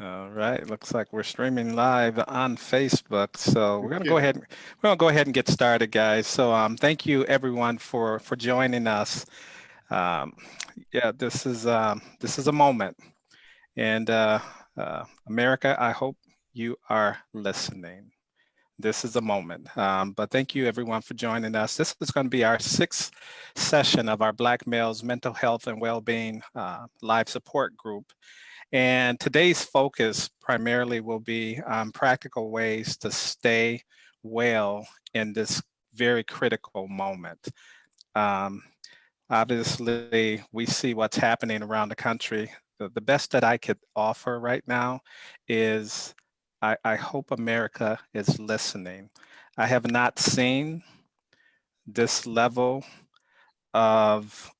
All right, looks like we're streaming live on Facebook. So Yeah. we're gonna go ahead and get started, guys. So thank you everyone for joining us. Um, yeah, this is a moment, and America, I hope you are listening. This is a moment. But thank you everyone for joining us. This is going to be our sixth session of our Black Males Mental Health and Wellbeing Live Support Group. And today's focus primarily will be on practical ways to stay well in this very critical moment. Um, Obviously, we see what's happening around the country. The best that I could offer right now is I hope America is listening. I have not seen this level of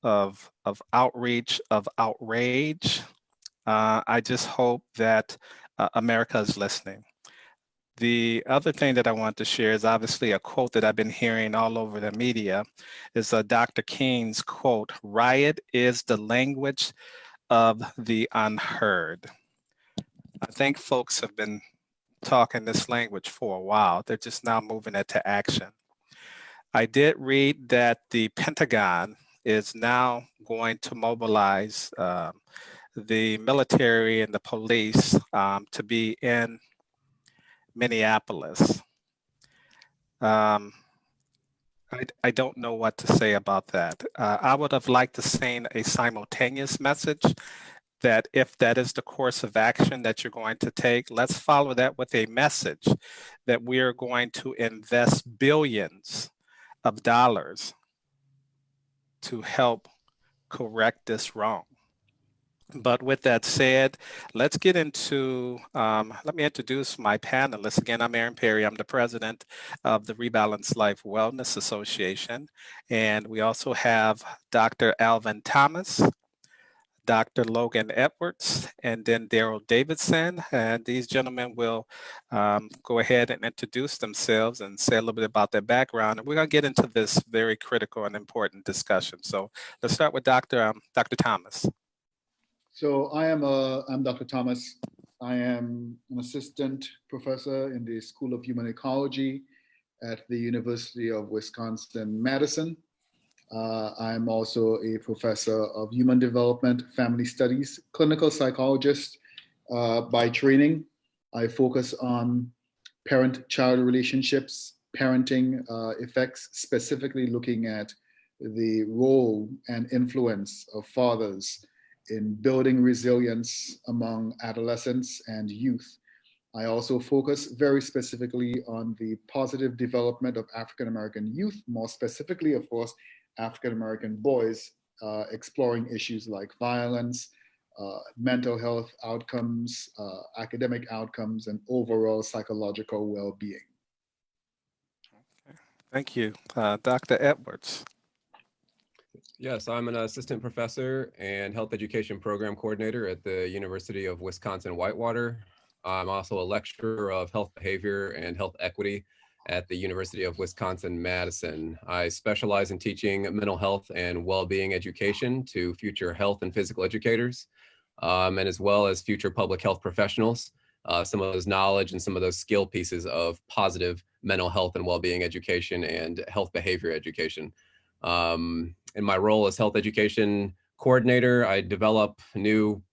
outreach, of outrage. I just hope that America is listening. The other thing that I want to share is obviously a quote that I've been hearing all over the media is Dr. King's quote, riot is the language of the unheard. I think folks have been talking this language for a while. They're just now moving it to action. I did read that the Pentagon is now going to mobilize the military and the police to be in Minneapolis. Um, I don't know what to say about that. I would have liked to seen a simultaneous message that if that is the course of action that you're going to take, let's follow that with a message that we are going to invest billions of dollars to help correct this wrong. But with that said, let's get into, let me introduce my panelists. Again, I'm Aaron Perry. I'm the president of the Rebalance Life Wellness Association. And we also have Dr. Alvin Thomas, Dr. Logan Edwards, and then Daryl Davidson. And these gentlemen will go ahead and introduce themselves and say a little bit about their background. And we're going to get into this very critical and important discussion. So let's start with Dr. Thomas. So I'm Dr. Thomas. I am an assistant professor in the School of Human Ecology at the University of Wisconsin-Madison. I'm also a professor of human development, family studies, clinical psychologist by training. I focus on parent-child relationships, parenting effects, specifically looking at the role and influence of fathers in building resilience among adolescents and youth. I also focus very specifically on the positive development of African American youth, more specifically, of course, African American boys, exploring issues like violence, mental health outcomes, academic outcomes, and overall psychological well being. Thank you. Dr. Edwards. Yes, I'm an assistant professor and health education program coordinator at the University of Wisconsin-Whitewater. I'm also a lecturer of health behavior and health equity at the University of Wisconsin-Madison. I specialize in teaching mental health and well-being education to future health and physical educators, and as well as future public health professionals. Some of those knowledge and some of those skill pieces of positive mental health and well-being education and health behavior education. In my role as health education coordinator, I develop new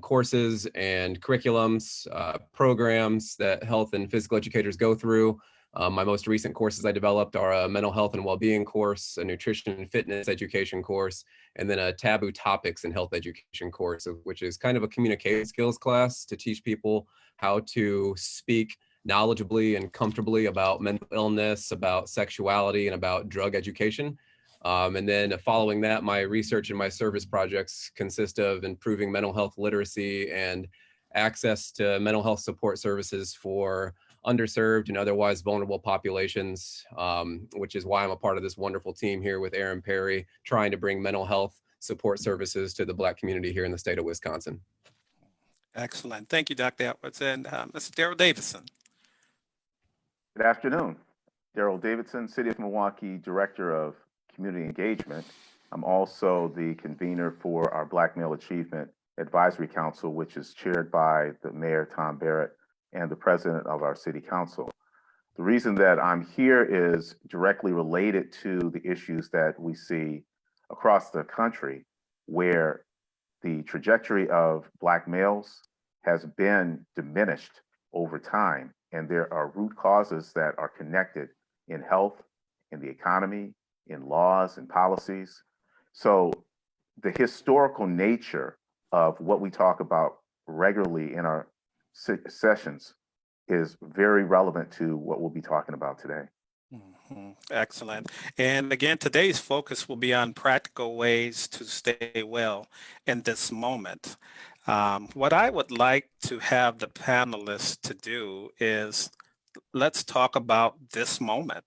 courses and curriculums, programs that health and physical educators go through. My most recent courses I developed are a mental health and well-being course, a nutrition and fitness education course, and then a taboo topics and health education course, which is kind of a communication skills class to teach people how to speak knowledgeably and comfortably about mental illness, about sexuality, and about drug education. And then following that, my research and my service projects consist of improving mental health literacy and access to mental health support services for underserved and otherwise vulnerable populations, which is why I'm a part of this wonderful team here with Aaron Perry, trying to bring mental health support services to the Black community here in the state of Wisconsin. Excellent. Thank you, Dr. Edwards. And Mr. Daryl Davidson. Good afternoon. Daryl Davidson, City of Milwaukee Director of Community Engagement. I'm also the convener for our Black Male Achievement Advisory Council, which is chaired by the Mayor, Tom Barrett, and the President of our City Council. The reason that I'm here is directly related to the issues that we see across the country, where the trajectory of Black males has been diminished over time, and there are root causes that are connected in health, in the economy, in laws and policies. So the historical nature of what we talk about regularly in our sessions is very relevant to what we'll be talking about today. Excellent. And again, today's focus will be on practical ways to stay well in this moment. What I would like to have the panelists to do is let's talk about this moment.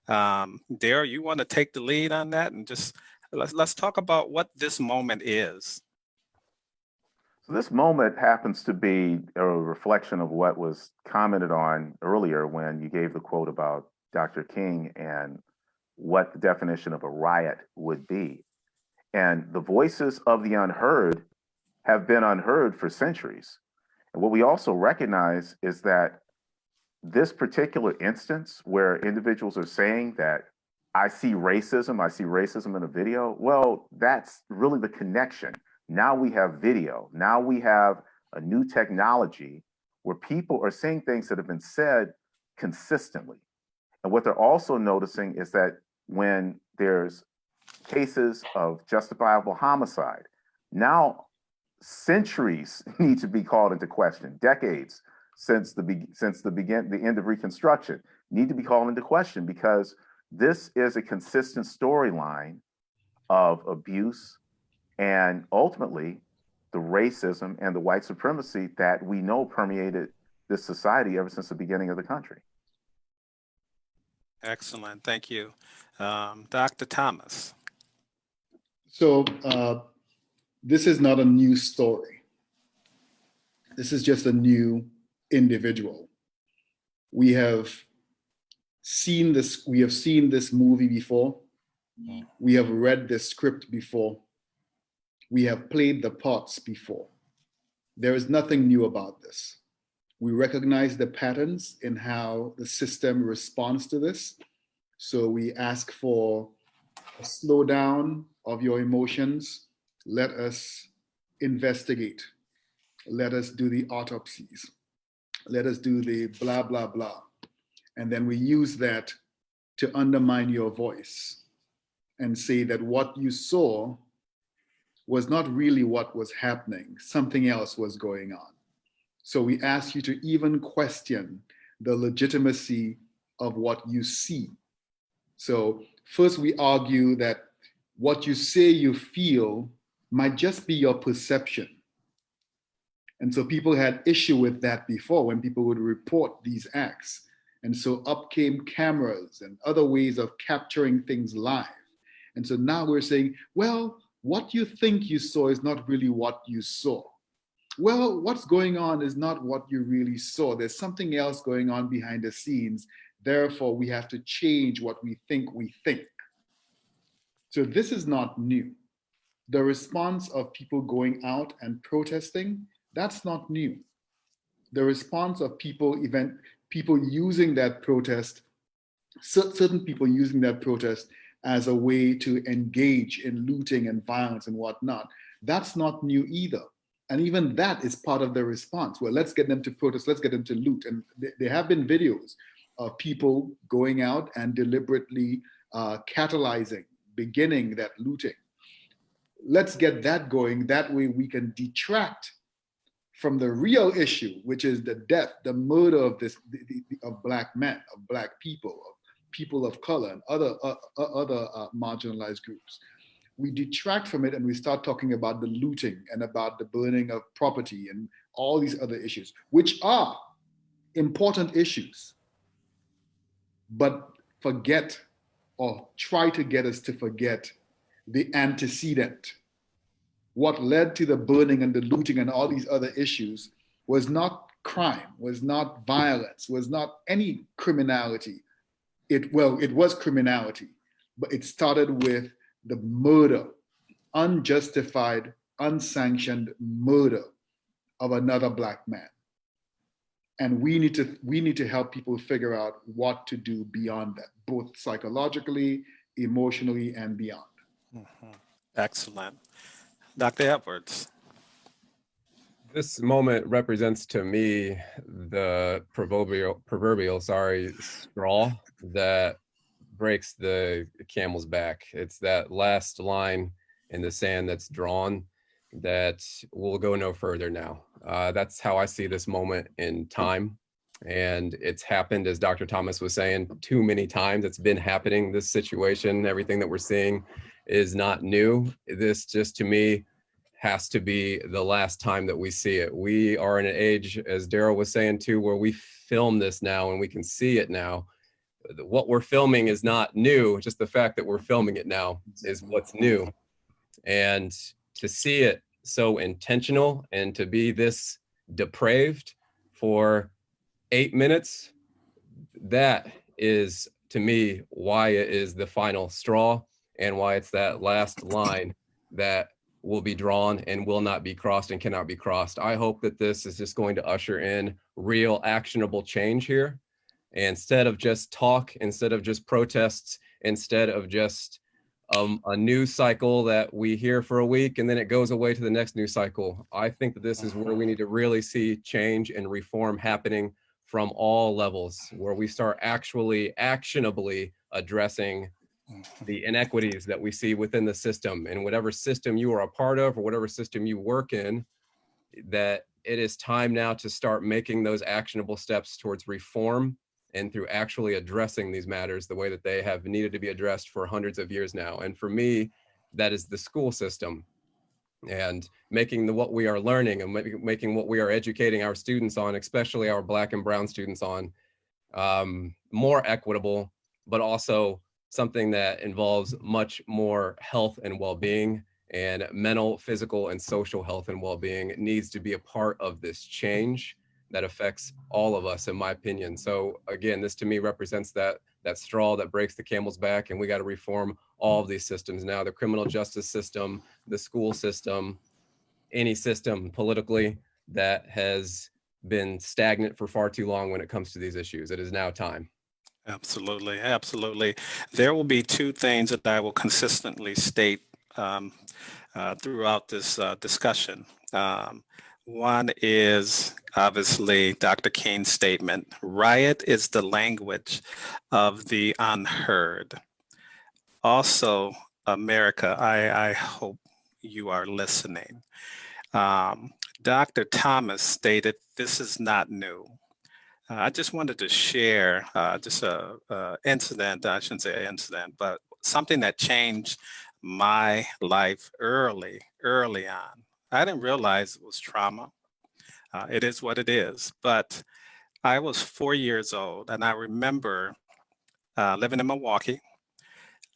Dare, you want to take the lead on that and just let's talk about what this moment is. So this moment happens to be a reflection of what was commented on earlier when you gave the quote about Dr. King and what the definition of a riot would be. And the voices of the unheard have been unheard for centuries. And what we also recognize is that this particular instance where individuals are saying that I see racism in a video, well, that's really the connection. Now we have video. Now we have a new technology where people are saying things that have been said consistently. And what they're also noticing is that when there's cases of justifiable homicide, now centuries need to be called into question, decades since the end of Reconstruction need to be called into question, because this is a consistent storyline of abuse and ultimately the racism and the white supremacy that we know permeated this society ever since the beginning of the country. Excellent, thank you. Dr. Thomas. So this is not a new story. This is just a new individual. We have seen this movie before. We have read this script before. We have played the parts before. There is nothing new about this. We recognize the patterns in how the system responds to this. So we ask for a slowdown of your emotions. Let us investigate. Let us do the autopsies. Let us do the blah, blah, blah. And then we use that to undermine your voice and say that what you saw was not really what was happening. Something else was going on. So we ask you to even question the legitimacy of what you see. So first we argue that what you say you feel might just be your perception. And so people had issue with that before when people would report these acts. And so up came cameras and other ways of capturing things live. And so now we're saying, well, what you think you saw is not really what you saw. Well, what's going on is not what you really saw. There's something else going on behind the scenes. Therefore, we have to change what we think we think. So this is not new. The response of people going out and protesting, that's not new. The response of people using that protest, certain people using that protest as a way to engage in looting and violence and whatnot, that's not new either. And even that is part of the response. Well, let's get them to protest, let's get them to loot. And there have been videos of people going out and deliberately catalyzing, beginning that looting. Let's get that going. That way we can detract from the real issue, which is the death, the murder of of Black men, of Black people, of people of color, and other marginalized groups. We detract from it and we start talking about the looting and about the burning of property and all these other issues, which are important issues, but forget or try to get us to forget the antecedent. What led to the burning and the looting and all these other issues was not crime, was not violence, was not any criminality. It was criminality, but it started with the murder, unjustified unsanctioned murder of another Black man. And we need to help people figure out what to do beyond that, both psychologically, emotionally, and beyond. Mhm. Excellent. Dr. Edwards. This moment represents to me the proverbial straw that breaks the camel's back. It's that last line in the sand that's drawn that will go no further now. That's how I see this moment in time. And it's happened, as Dr. Thomas was saying, too many times. It's been happening. This situation, everything that we're seeing is not new. This just, to me, has to be the last time that we see it. We are in an age, as Daryl was saying too, where we film this now and we can see it now. What we're filming is not new, just the fact that we're filming it now is what's new. And to see it so intentional and to be this depraved for 8 minutes, that is, to me, why it is the final straw and why it's that last line that will be drawn and will not be crossed and cannot be crossed. I hope that this is just going to usher in real actionable change here. Instead of just talk, instead of just protests, instead of just a news cycle that we hear for a week and then it goes away to the next news cycle. I think that this is where we need to really see change and reform happening from all levels, where we start actually actionably addressing the inequities that we see within the system, and whatever system you are a part of or whatever system you work in, that it is time now to start making those actionable steps towards reform and through actually addressing these matters the way that they have needed to be addressed for hundreds of years now. And for me, that is the school system, and making what we are learning and making what we are educating our students on, especially our Black and brown students on, more equitable, but also something that involves much more health and well-being, and mental, physical, and social health and well-being needs to be a part of this change that affects all of us, in my opinion. So again, this to me represents that straw that breaks the camel's back, and we got to reform all of these systems now: the criminal justice system, the school system, any system politically that has been stagnant for far too long when it comes to these issues. It is now time. Absolutely, absolutely. There will be two things that I will consistently state throughout this discussion. One is obviously Dr. King's statement: riot is the language of the unheard. Also, America, I hope you are listening. Dr. Thomas stated this is not new. I just wanted to share just a incident, I shouldn't say incident, but something that changed my life early on. I didn't realize it was trauma. It is what it is. But I was 4 years old, and I remember living in Milwaukee.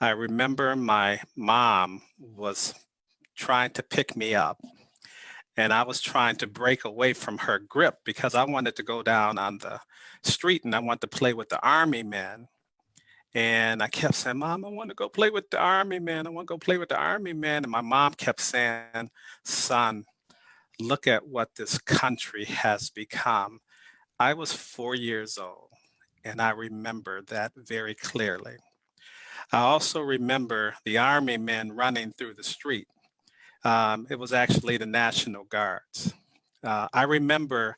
I remember my mom was trying to pick me up, and I was trying to break away from her grip because I wanted to go down on the street and I wanted to play with the army men. And I kept saying, Mom, I want to go play with the army men. I want to go play with the army men. And my mom kept saying, son, look at what this country has become. I was 4 years old, and I remember that very clearly. I also remember the army men running through the street. It was actually the National Guards. I remember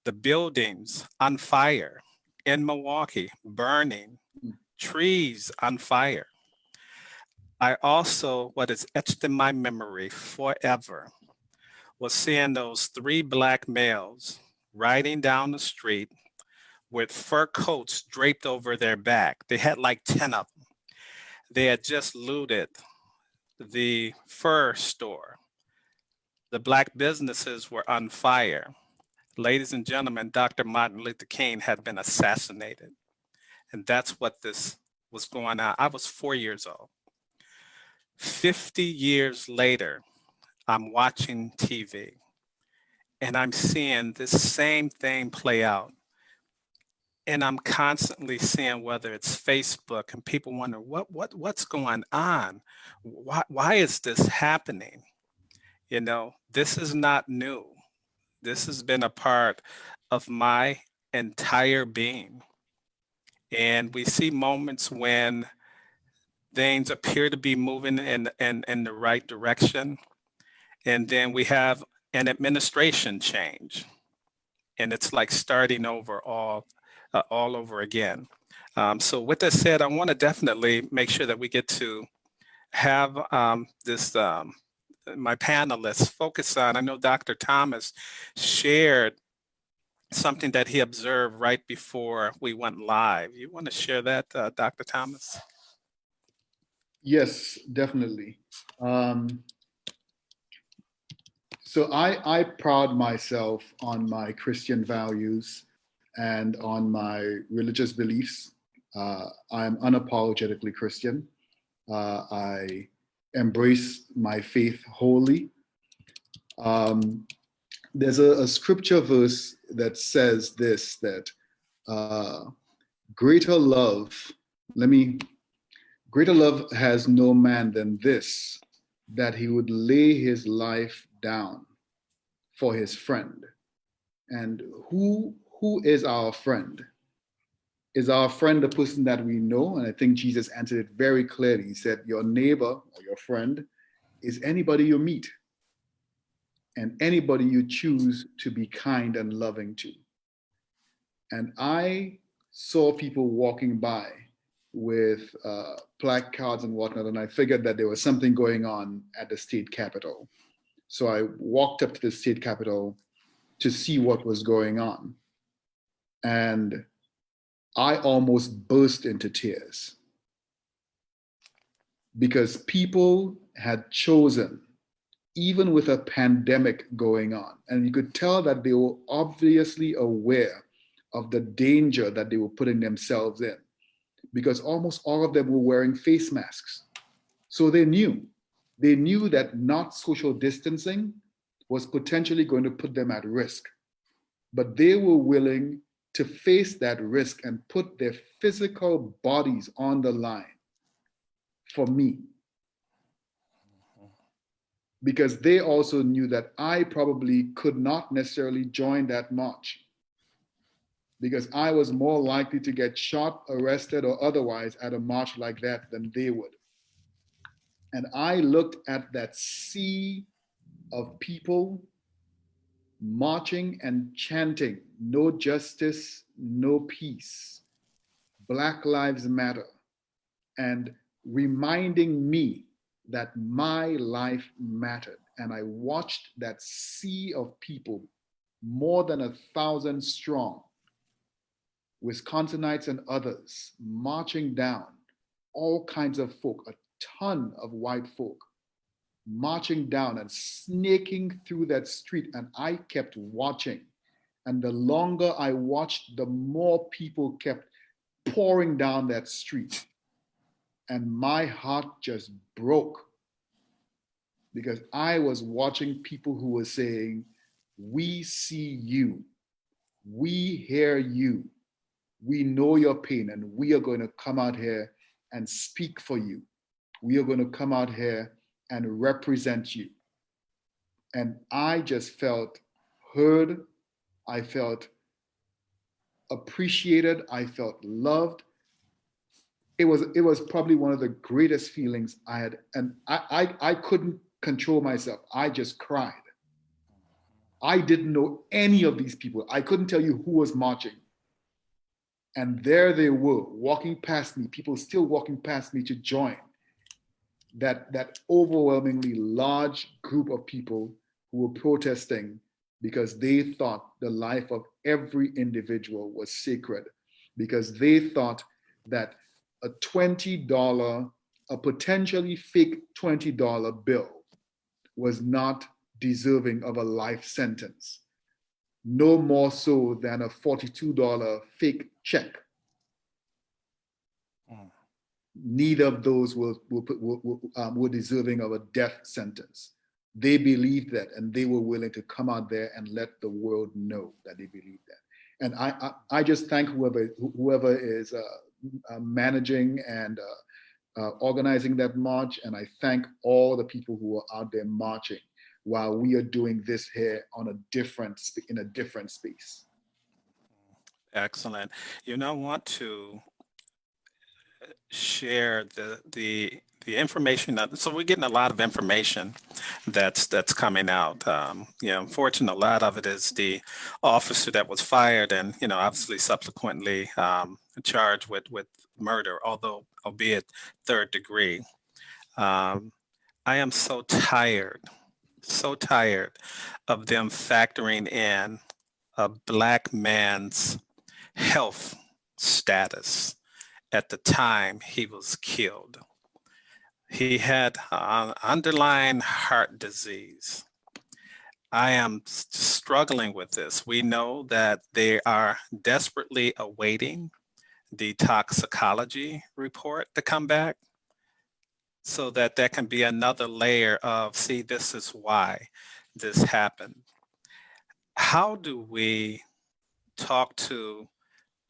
the buildings on fire in Milwaukee, burning, trees on fire. I also, what is etched in my memory forever, was seeing those 3 Black males riding down the street with fur coats draped over their back. They had like 10 of them. They had just looted the fur store. The Black businesses were on fire. Ladies and gentlemen, Dr. Martin Luther King had been assassinated. And that's what this was going on. I was 4 years old. 50 years later, I'm watching TV and I'm seeing this same thing play out. And I'm constantly seeing whether it's Facebook and people wonder what's going on? Why is this happening? You know, this is not new. This has been a part of my entire being. And we see moments when things appear to be moving in the right direction. And then we have an administration change. And it's like starting over all over again. So with that said, I want to definitely make sure that we get to have my panelists focus on. I know Dr. Thomas shared something that he observed right before we went live. You want to share that, Dr. Thomas? Yes, definitely. So I pride myself on my Christian values and on my religious beliefs. I'm unapologetically Christian. I embrace my faith wholly. There's a scripture verse that says this, that greater love has no man than this, that he would lay his life down for his friend. And who is our friend? Is our friend the person that we know? And I think Jesus answered it very clearly. He said, your neighbor or your friend is anybody you meet and anybody you choose to be kind and loving to. And I saw people walking by with placards and whatnot, and I figured that there was something going on at the state capitol. So I walked up to the state capitol to see what was going on. And I almost burst into tears because people had chosen, even with a pandemic going on, and you could tell that they were obviously aware of the danger that they were putting themselves in, because almost all of them were wearing face masks. So they knew that not social distancing was potentially going to put them at risk, but they were willing to face that risk and put their physical bodies on the line for me. Because they also knew that I probably could not necessarily join that march, because I was more likely to get shot, arrested, or otherwise at a march like that than they would. And I looked at that sea of people marching and chanting, no justice, no peace, Black Lives Matter, and reminding me that my life mattered. And I watched that sea of people, more than 1,000 strong, Wisconsinites and others, marching down, all kinds of folk, a ton of white folk, marching down and snaking through that street. And I kept watching. And the longer I watched, the more people kept pouring down that street. And my heart just broke, because I was watching people who were saying, we see you, we hear you, we know your pain, and we are going to come out here and speak for you. We are going to come out here and represent you. And I just felt heard. I felt appreciated. I felt loved. It was probably one of the greatest feelings I had. And I couldn't control myself. I just cried. I didn't know any of these people. I couldn't tell you who was marching. And there they were, walking past me, people still walking past me to join that overwhelmingly large group of people who were protesting because they thought the life of every individual was sacred, because they thought that a $20, a potentially fake $20 bill was not deserving of a life sentence, no more so than a $42 fake check. Neither of those were deserving of a death sentence. They believed that, and they were willing to come out there and let the world know that they believed that. And I just thank whoever is managing and organizing that march, and I thank all the people who were out there marching while we are doing this here on in a different space. Excellent. You know, I want to share the information so we're getting a lot of information that's coming out. Unfortunately, a lot of it is the officer that was fired and, obviously subsequently charged with murder, although albeit third degree. I am so tired of them factoring in a Black man's health status at the time he was killed. He had underlying heart disease. I am struggling with this. We know that they are desperately awaiting the toxicology report to come back so that there can be another layer of, see, this is why this happened. How do we talk to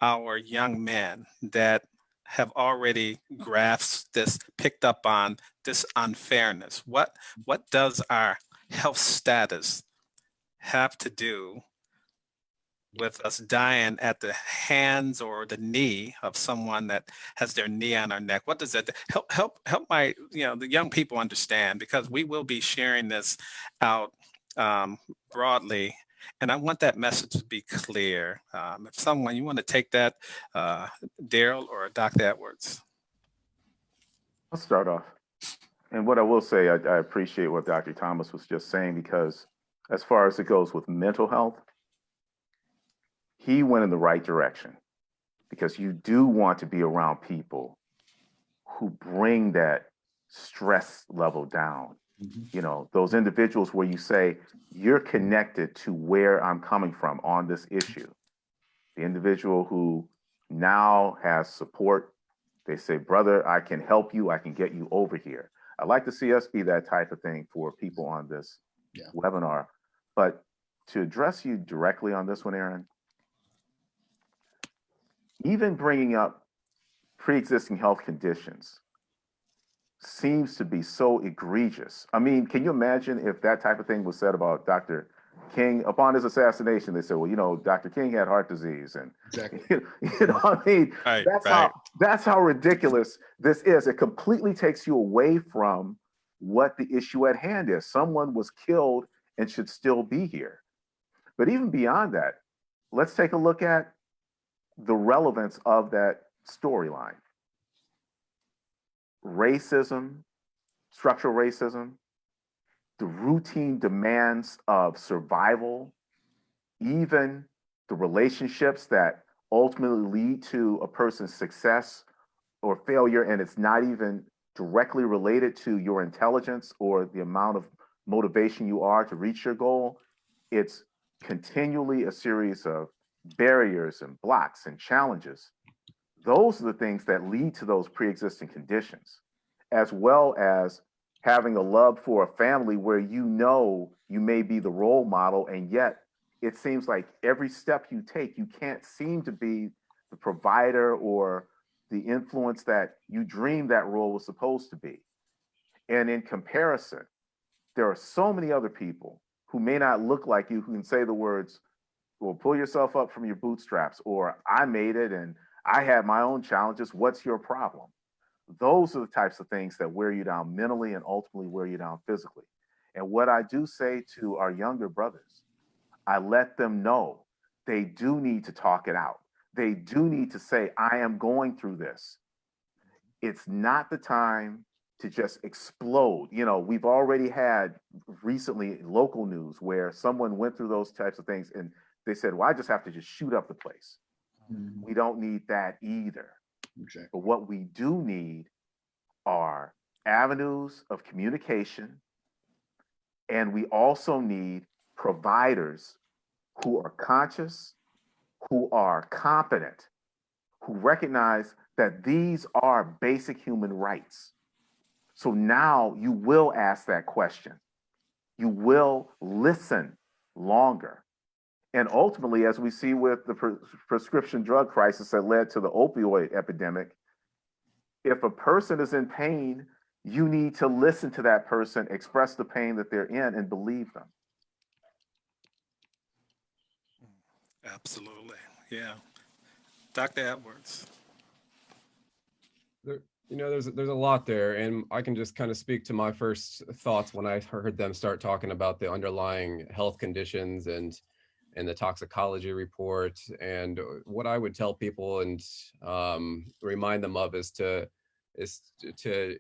our young men that have already grasped this, picked up on this unfairness? What does our health status have to do with us dying at the hands or the knee of someone that has their knee on our neck? What does that help my the young people understand, because we will be sharing this out broadly. And I want that message to be clear. If someone, you want to take that, Daryl or Dr. Edwards? I'll start off. And what I will say, I appreciate what Dr. Thomas was just saying, because as far as it goes with mental health, he went in the right direction, because you do want to be around people who bring that stress level down. Those individuals where you say, you're connected to where I'm coming from on this issue. The individual who now has support, they say, brother, I can help you, I can get you over here. I'd like to see us be that type of thing for people on this webinar. But to address you directly on this one, Aaron, even bringing up pre-existing health conditions seems to be so egregious. I mean, can you imagine if that type of thing was said about Dr. King upon his assassination? They said, well, Dr. King had heart disease, and exactly. I mean, Right, that's how ridiculous this is. It completely takes you away from what the issue at hand is. Someone was killed and should still be here. But even beyond that, let's take a look at the relevance of that storyline. Racism, structural racism, the routine demands of survival, even the relationships that ultimately lead to a person's success or failure, and it's not even directly related to your intelligence or the amount of motivation you are to reach your goal. It's continually a series of barriers and blocks and challenges. Those are the things that lead to those pre-existing conditions, as well as having a love for a family where you may be the role model, and yet it seems like every step you take, you can't seem to be the provider or the influence that you dreamed that role was supposed to be. And in comparison, there are so many other people who may not look like you who can say the words, well, pull yourself up from your bootstraps, or I made it and I had my own challenges. What's your problem? Those are the types of things that wear you down mentally and ultimately wear you down physically. And what I do say to our younger brothers, I let them know they do need to talk it out. They do need to say, I am going through this. It's not the time to just explode. We've already had recently local news where someone went through those types of things and they said, well, I just have to just shoot up the place. Mm-hmm. We don't need that either. Exactly. But what we do need are avenues of communication. And we also need providers who are conscious, who are competent, who recognize that these are basic human rights. So now you will ask that question. You will listen longer. And ultimately, as we see with the prescription drug crisis that led to the opioid epidemic, if a person is in pain you need to listen to that person express the pain that they're in and believe them. Absolutely. Yeah. Dr. Edwards. There's a lot there, and I can just kind of speak to my first thoughts when I heard them start talking about the underlying health conditions and the toxicology report. And what I would tell people and remind them of is to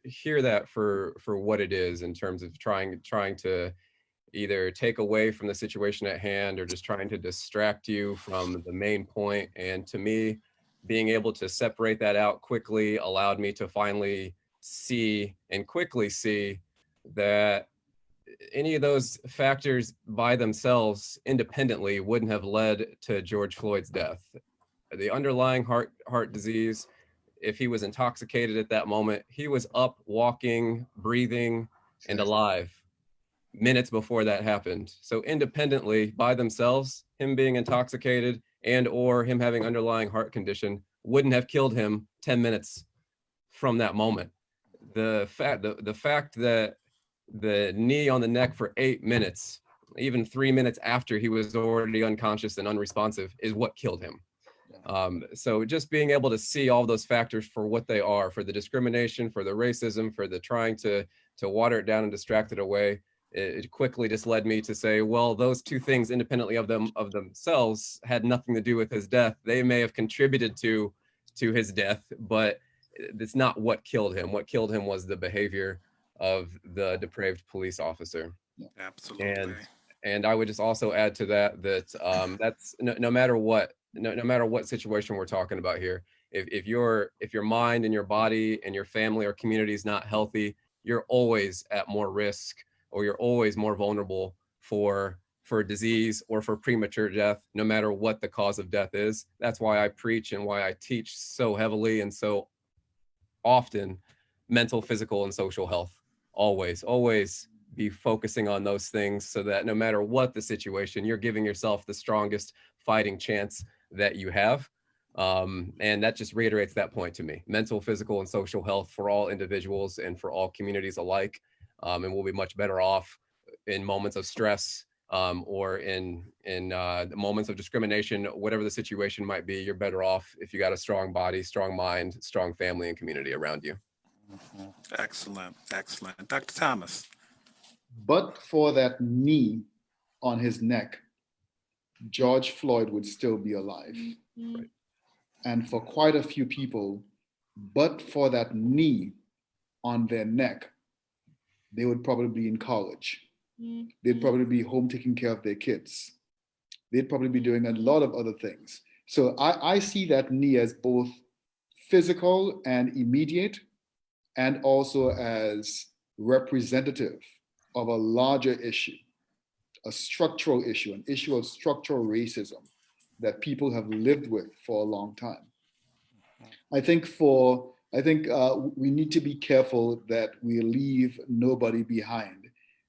hear that for what it is, in terms of trying to either take away from the situation at hand or just trying to distract you from the main point. And to me, being able to separate that out quickly allowed me to finally see and quickly see that any of those factors by themselves independently wouldn't have led to George Floyd's death. The underlying heart disease, if he was intoxicated at that moment, he was up, walking, breathing, and alive minutes before that happened. So independently, by themselves, him being intoxicated and or him having underlying heart condition wouldn't have killed him 10 minutes from that moment. The fact that the knee on the neck for 8 minutes, even 3 minutes after he was already unconscious and unresponsive, is what killed him. So just being able to see all those factors for what they are, for the discrimination, for the racism, for the trying to water it down and distract it away, it quickly just led me to say, well, those two things independently of themselves had nothing to do with his death. They may have contributed to his death, but it's not what killed him. What killed him was the behavior of the depraved police officer. Absolutely. And I would just also add to that that's no matter what situation we're talking about here, if your mind and your body and your family or community is not healthy, you're always at more risk, or you're always more vulnerable for disease or for premature death, no matter what the cause of death is. That's why I preach and why I teach so heavily and so often mental, physical, and social health. Always be focusing on those things, so that no matter what the situation, you're giving yourself the strongest fighting chance that you have. And that just reiterates that point to me: mental, physical, and social health for all individuals and for all communities alike. And we'll be much better off in moments of stress, or in moments of discrimination, whatever the situation might be. You're better off if you got a strong body, strong mind, strong family and community around you. Excellent. Dr. Thomas. But for that knee on his neck, George Floyd would still be alive. Right. And for quite a few people, but for that knee on their neck, they would probably be in college. They'd probably be home taking care of their kids. They'd probably be doing a lot of other things. So I see that knee as both physical and immediate, and also as representative of a larger issue, a structural issue, an issue of structural racism that people have lived with for a long time. I think we need to be careful that we leave nobody behind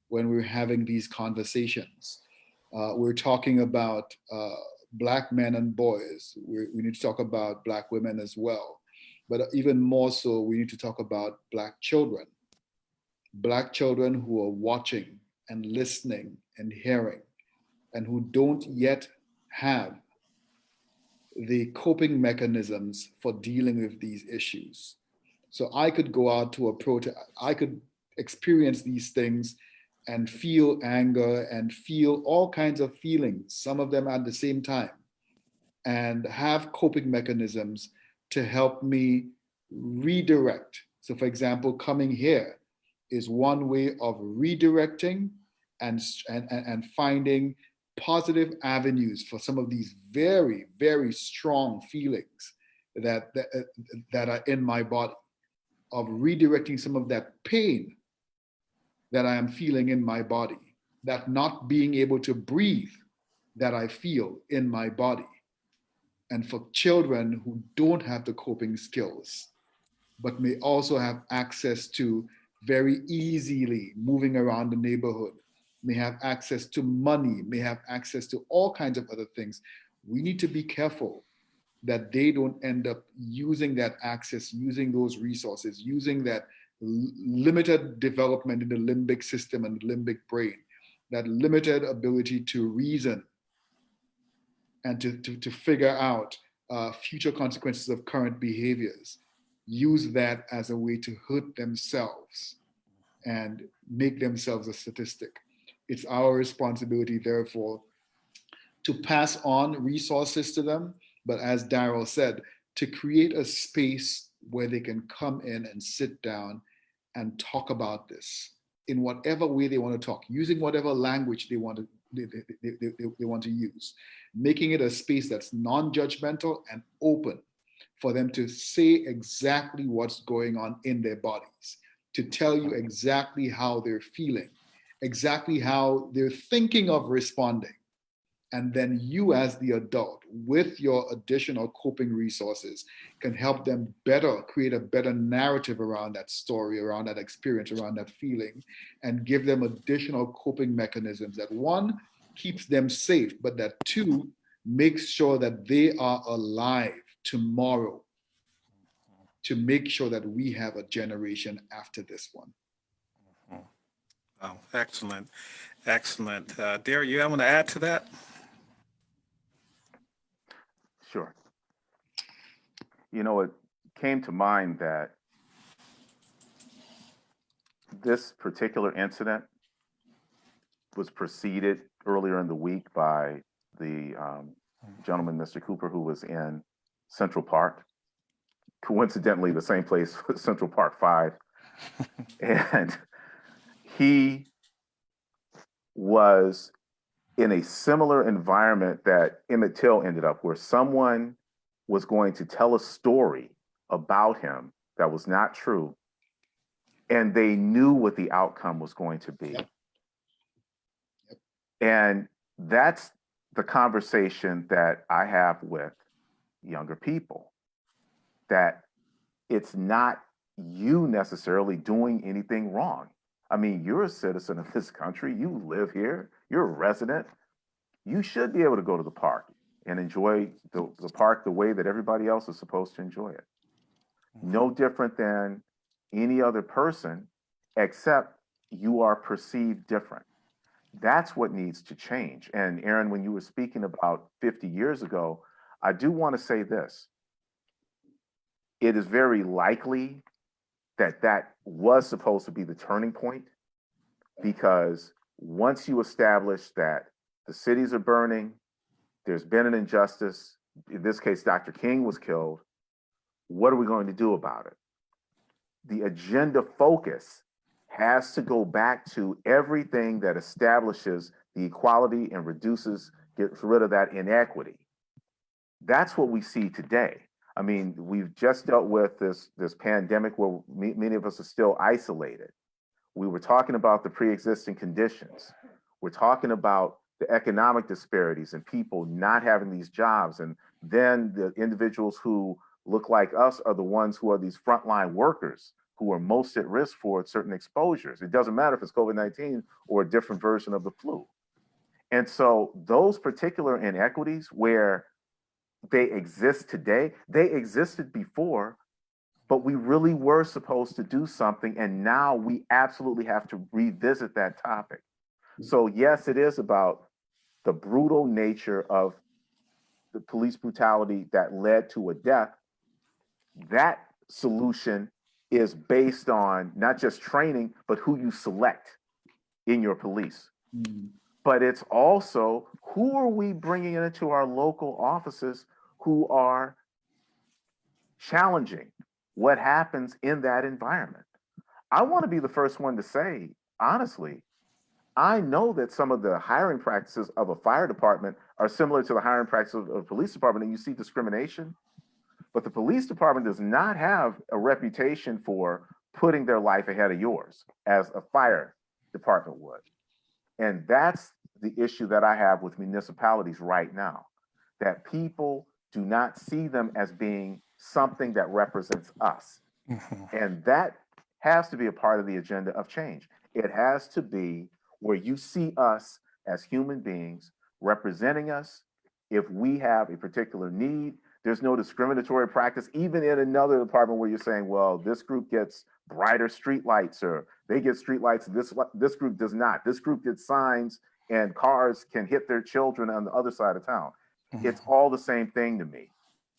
when we're having these conversations. We're talking about Black men and boys. We need to talk about Black women as well. But even more so, we need to talk about Black children who are watching and listening and hearing, and who don't yet have the coping mechanisms for dealing with these issues. So I could go out to a protest, I could experience these things and feel anger and feel all kinds of feelings, some of them at the same time, and have coping mechanisms to help me redirect. So for example, coming here is one way of redirecting and finding positive avenues for some of these very, very strong feelings that are in my body, of redirecting some of that pain that I am feeling in my body, that not being able to breathe that I feel in my body. And for children who don't have the coping skills, but may also have access to very easily moving around the neighborhood, may have access to money, may have access to all kinds of other things. We need to be careful that they don't end up using that access, using those resources, using that limited development in the limbic system and the limbic brain, that limited ability to reason and to figure out future consequences of current behaviors, use that as a way to hurt themselves and make themselves a statistic. It's our responsibility, therefore, to pass on resources to them, but as Daryl said, to create a space where they can come in and sit down and talk about this in whatever way they want to talk, using whatever language they want to use, making it a space that's non-judgmental and open for them to say exactly what's going on in their bodies, to tell you exactly how they're feeling, exactly how they're thinking of responding. And then you, as the adult, with your additional coping resources, can help them better create a better narrative around that story, around that experience, around that feeling, and give them additional coping mechanisms that, one, keeps them safe, but that, two, makes sure that they are alive tomorrow, to make sure that we have a generation after this one. Oh, excellent. Excellent. Derek, you want to add to that? Sure. You know, it came to mind that this particular incident was preceded earlier in the week by the gentleman, Mr. Cooper, who was in Central Park, coincidentally the same place, Central Park 5. And he was in a similar environment that Emmett Till ended up, where someone was going to tell a story about him that was not true, and they knew what the outcome was going to be. And that's the conversation that I have with younger people, that it's not you necessarily doing anything wrong. I mean, you're a citizen of this country, you live here, you're a resident. You should be able to go to the park and enjoy the park the way that everybody else is supposed to enjoy it. No different than any other person, except you are perceived different. That's what needs to change. And Aaron, when you were speaking about 50 years ago, I do want to say this. It is very likely that that was supposed to be the turning point, because once you establish that the cities are burning, there's been an injustice, in this case, Dr. King was killed, what are we going to do about it? The agenda focus has to go back to everything that establishes the equality and gets rid of that inequity. That's what we see today. I mean, we've just dealt with this pandemic where many of us are still isolated. We were talking about the pre-existing conditions. We're talking about the economic disparities and people not having these jobs. And then the individuals who look like us are the ones who are these frontline workers who are most at risk for certain exposures. It doesn't matter if it's COVID-19 or a different version of the flu. And so those particular inequities where they exist today, they existed before, but we really were supposed to do something. And now we absolutely have to revisit that topic. So yes, it is about the brutal nature of the police brutality that led to a death. That solution is based on not just training, but who you select in your police. But it's also, who are we bringing into our local offices who are challenging what happens in that environment? I want to be the first one to say, honestly, I know that some of the hiring practices of a fire department are similar to the hiring practices of a police department, and you see discrimination. But the police department does not have a reputation for putting their life ahead of yours as a fire department would. And that's the issue that I have with municipalities right now, that people do not see them as being something that represents us. And that has to be a part of the agenda of change. It has to be where you see us as human beings representing us. If we have a particular need, there's no discriminatory practice, even in another department where you're saying, well, this group gets brighter street lights, or they get street lights, this group does not. This group gets signs and cars can hit their children on the other side of town. It's all the same thing to me.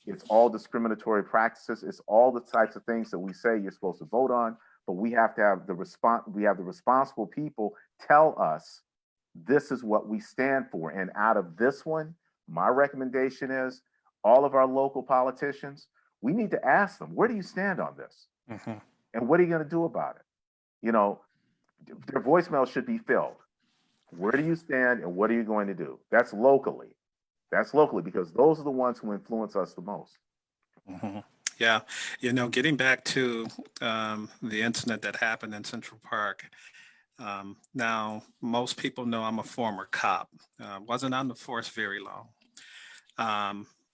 It's all discriminatory practices. It's all the types of things that we say you're supposed to vote on, but we have to have the responsible people tell us this is what we stand for. And out of this one, my recommendation is all of our local politicians, we need to ask them, where do you stand on this? And what are you going to do about it? You know, their voicemail should be filled. Where do you stand and what are you going to do? That's locally. That's locally, because those are the ones who influence us the most. Yeah, you know, getting back to the incident that happened in Central Park. Now, most people know I'm a former cop. Wasn't on the force very long.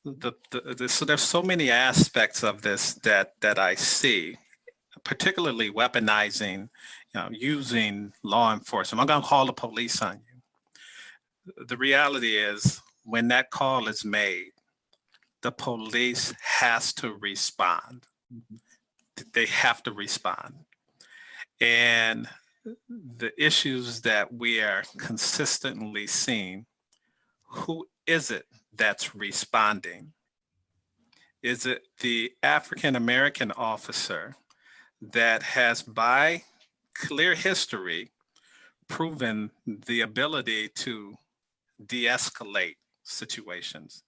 So there's so many aspects of this that I see, particularly weaponizing, using law enforcement. I'm going to call the police on you. The reality is, when that call is made, the police has to respond. They have to respond. And the issues that we are consistently seeing, who is it that's responding? Is it the African-American officer that has, by clear history, proven the ability to de-escalate situations?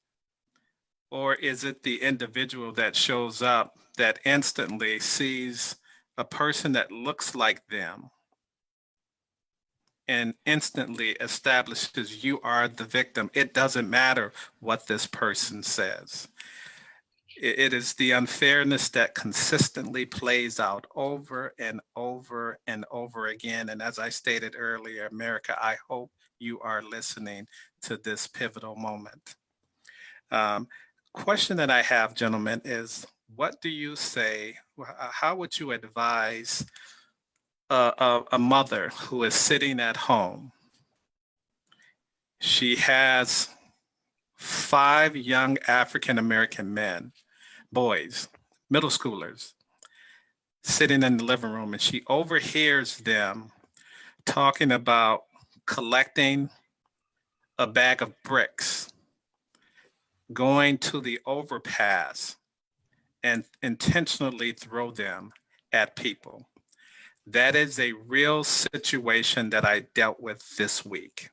Or is it the individual that shows up that instantly sees a person that looks like them and instantly establishes you are the victim? It doesn't matter what this person says. It is the unfairness that consistently plays out over and over and over again. And as I stated earlier, America, I hope you are listening to this pivotal moment. Question that I have, gentlemen, is what do you say, how would you advise a mother who is sitting at home? She has 5 young African-American men, boys, middle schoolers, sitting in the living room, and she overhears them talking about collecting a bag of bricks, going to the overpass and intentionally throw them at people. That is a real situation that I dealt with this week.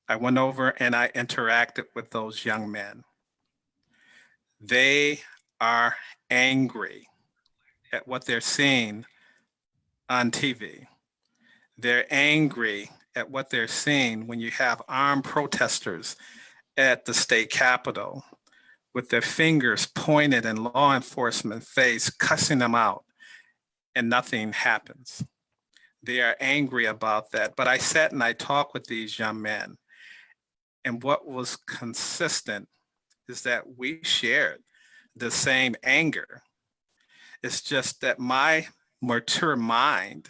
I went over and I interacted with those young men. They are angry at what they're seeing on TV. They're angry at what they're seeing when you have armed protesters at the state capitol with their fingers pointed in law enforcement face, cussing them out, and nothing happens. They are angry about that. But I sat and I talked with these young men, and what was consistent is that we shared the same anger. It's just that my mature mind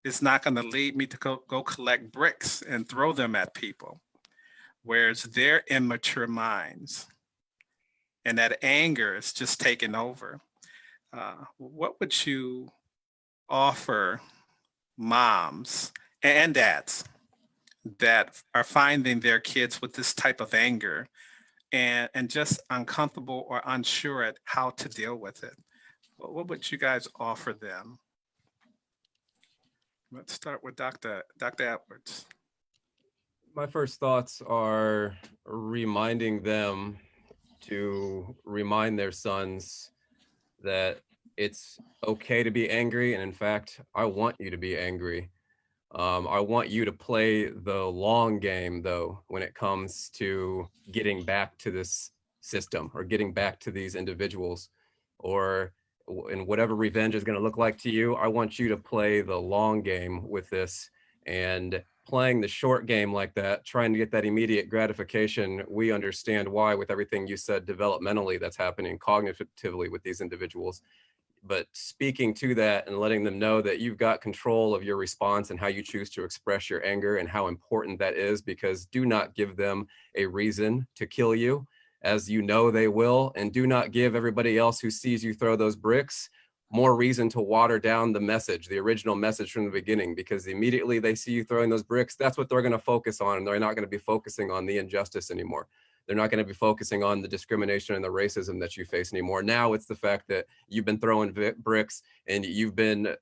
is not going to lead me to go collect bricks and throw them at people, whereas their immature minds and that anger is just taking over. What would you offer moms and dads that are finding their kids with this type of anger and just uncomfortable or unsure at how to deal with it? What would you guys offer them? Let's start with Dr. Edwards. My first thoughts are reminding them to remind their sons that it's okay to be angry. And in fact, I want you to be angry. I want you to play the long game, though, when it comes to getting back to this system or getting back to these individuals, or in whatever revenge is going to look like to you. I want you to play the long game with this, and playing the short game like that, trying to get that immediate gratification. We understand why, with everything you said developmentally that's happening cognitively with these individuals. But speaking to that and letting them know that you've got control of your response and how you choose to express your anger and how important that is, because do not give them a reason to kill you, as you know they will, and do not give everybody else who sees you throw those bricks more reason to water down the message, the original message from the beginning, because immediately they see you throwing those bricks, that's what they're going to focus on. And they're not going to be focusing on the injustice anymore. They're not going to be focusing on the discrimination and the racism that you face anymore. Now it's the fact that you've been throwing bricks and you've been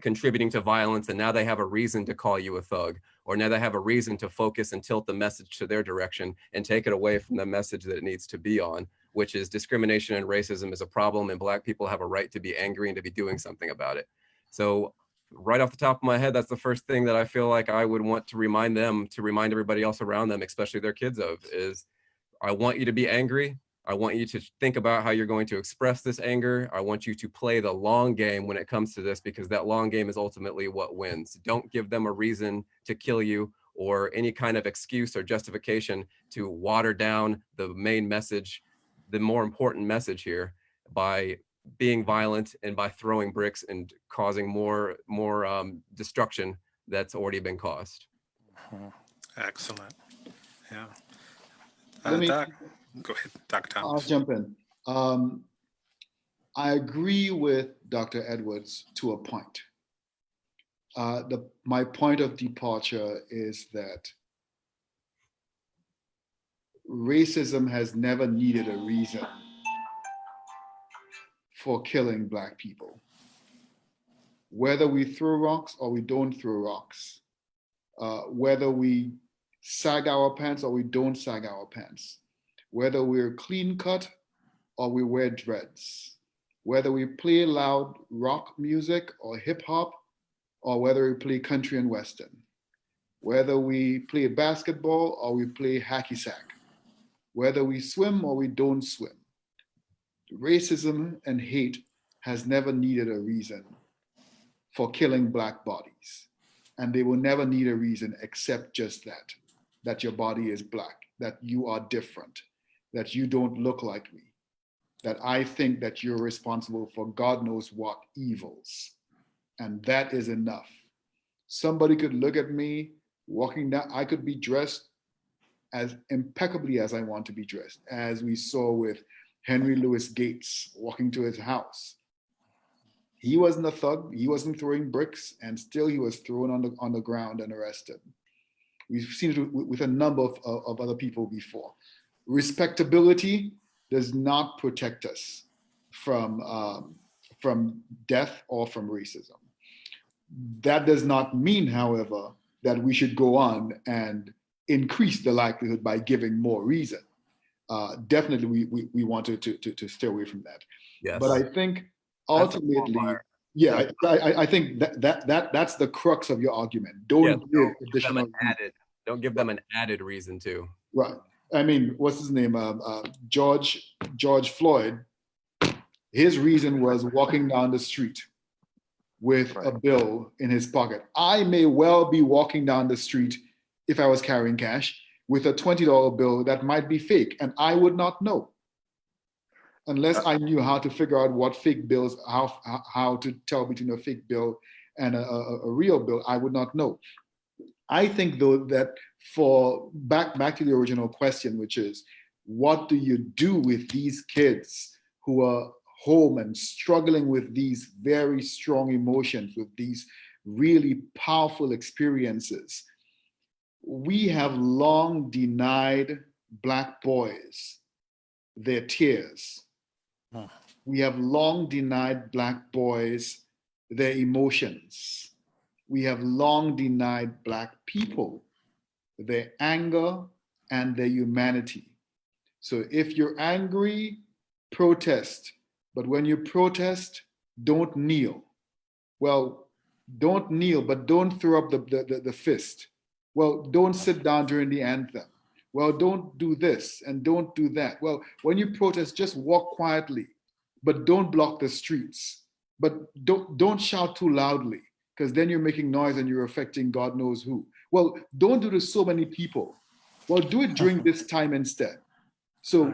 contributing to violence, and now they have a reason to call you a thug, or now they have a reason to focus and tilt the message to their direction and take it away from the message that it needs to be on, which is discrimination and racism is a problem, and Black people have a right to be angry and to be doing something about it. So right off the top of my head, that's the first thing that I feel like I would want to remind them, to remind everybody else around them, especially their kids of, is I want you to be angry. I want you to think about how you're going to express this anger. I want you to play the long game when it comes to this, because that long game is ultimately what wins. Don't give them a reason to kill you or any kind of excuse or justification to water down the main message, the more important message here, by being violent and by throwing bricks and causing more destruction that's already been caused. Excellent. Yeah. Let me, Go ahead, Dr. Thomas. I'll jump in. I agree with Dr. Edwards to a point. My point of departure is that racism has never needed a reason for killing Black people. Whether we throw rocks or we don't throw rocks, whether we sag our pants or we don't sag our pants, whether we're clean cut or we wear dreads, whether we play loud rock music or hip hop, or whether we play country and western, whether we play basketball or we play hacky sack, whether we swim or we don't swim. Racism and hate has never needed a reason for killing Black bodies. And they will never need a reason except just that your body is Black, that you are different, that you don't look like me, that I think that you're responsible for God knows what evils. And that is enough. Somebody could look at me walking down, I could be dressed as impeccably as I want to be dressed, as we saw with Henry Louis Gates walking to his house. He wasn't a thug, he wasn't throwing bricks, and still he was thrown on the ground and arrested. We've seen it with a number of other people before. Respectability does not protect us from death or from racism. That does not mean, however, that we should go on and increase the likelihood by giving more reason. Definitely, we want to stay away from that. Yes. But I think ultimately, yeah, I think that's the crux of your argument. Don't give additional. Don't give them an added reason to. Right. I mean, what's his name? George Floyd. His reason was walking down the street with a bill in his pocket. I may well be walking down the street, if I was carrying cash, with a $20 bill that might be fake, and I would not know. Unless I knew how to figure out what fake bills, how to tell between a fake bill and a real bill, I would not know. I think, though, that for back to the original question, which is, what do you do with these kids who are home and struggling with these very strong emotions, with these really powerful experiences? We have long denied Black boys their tears. We have long denied Black boys their emotions. We have long denied Black people their anger and their humanity. So if you're angry, protest. But when you protest, don't kneel. Well, don't kneel, but don't throw up the fist. Well, don't sit down during the anthem. Well, don't do this and don't do that. Well, when you protest, just walk quietly, but don't block the streets. But don't shout too loudly, because then you're making noise and you're affecting God knows who. Well, don't do this to so many people. Well, do it during this time instead. So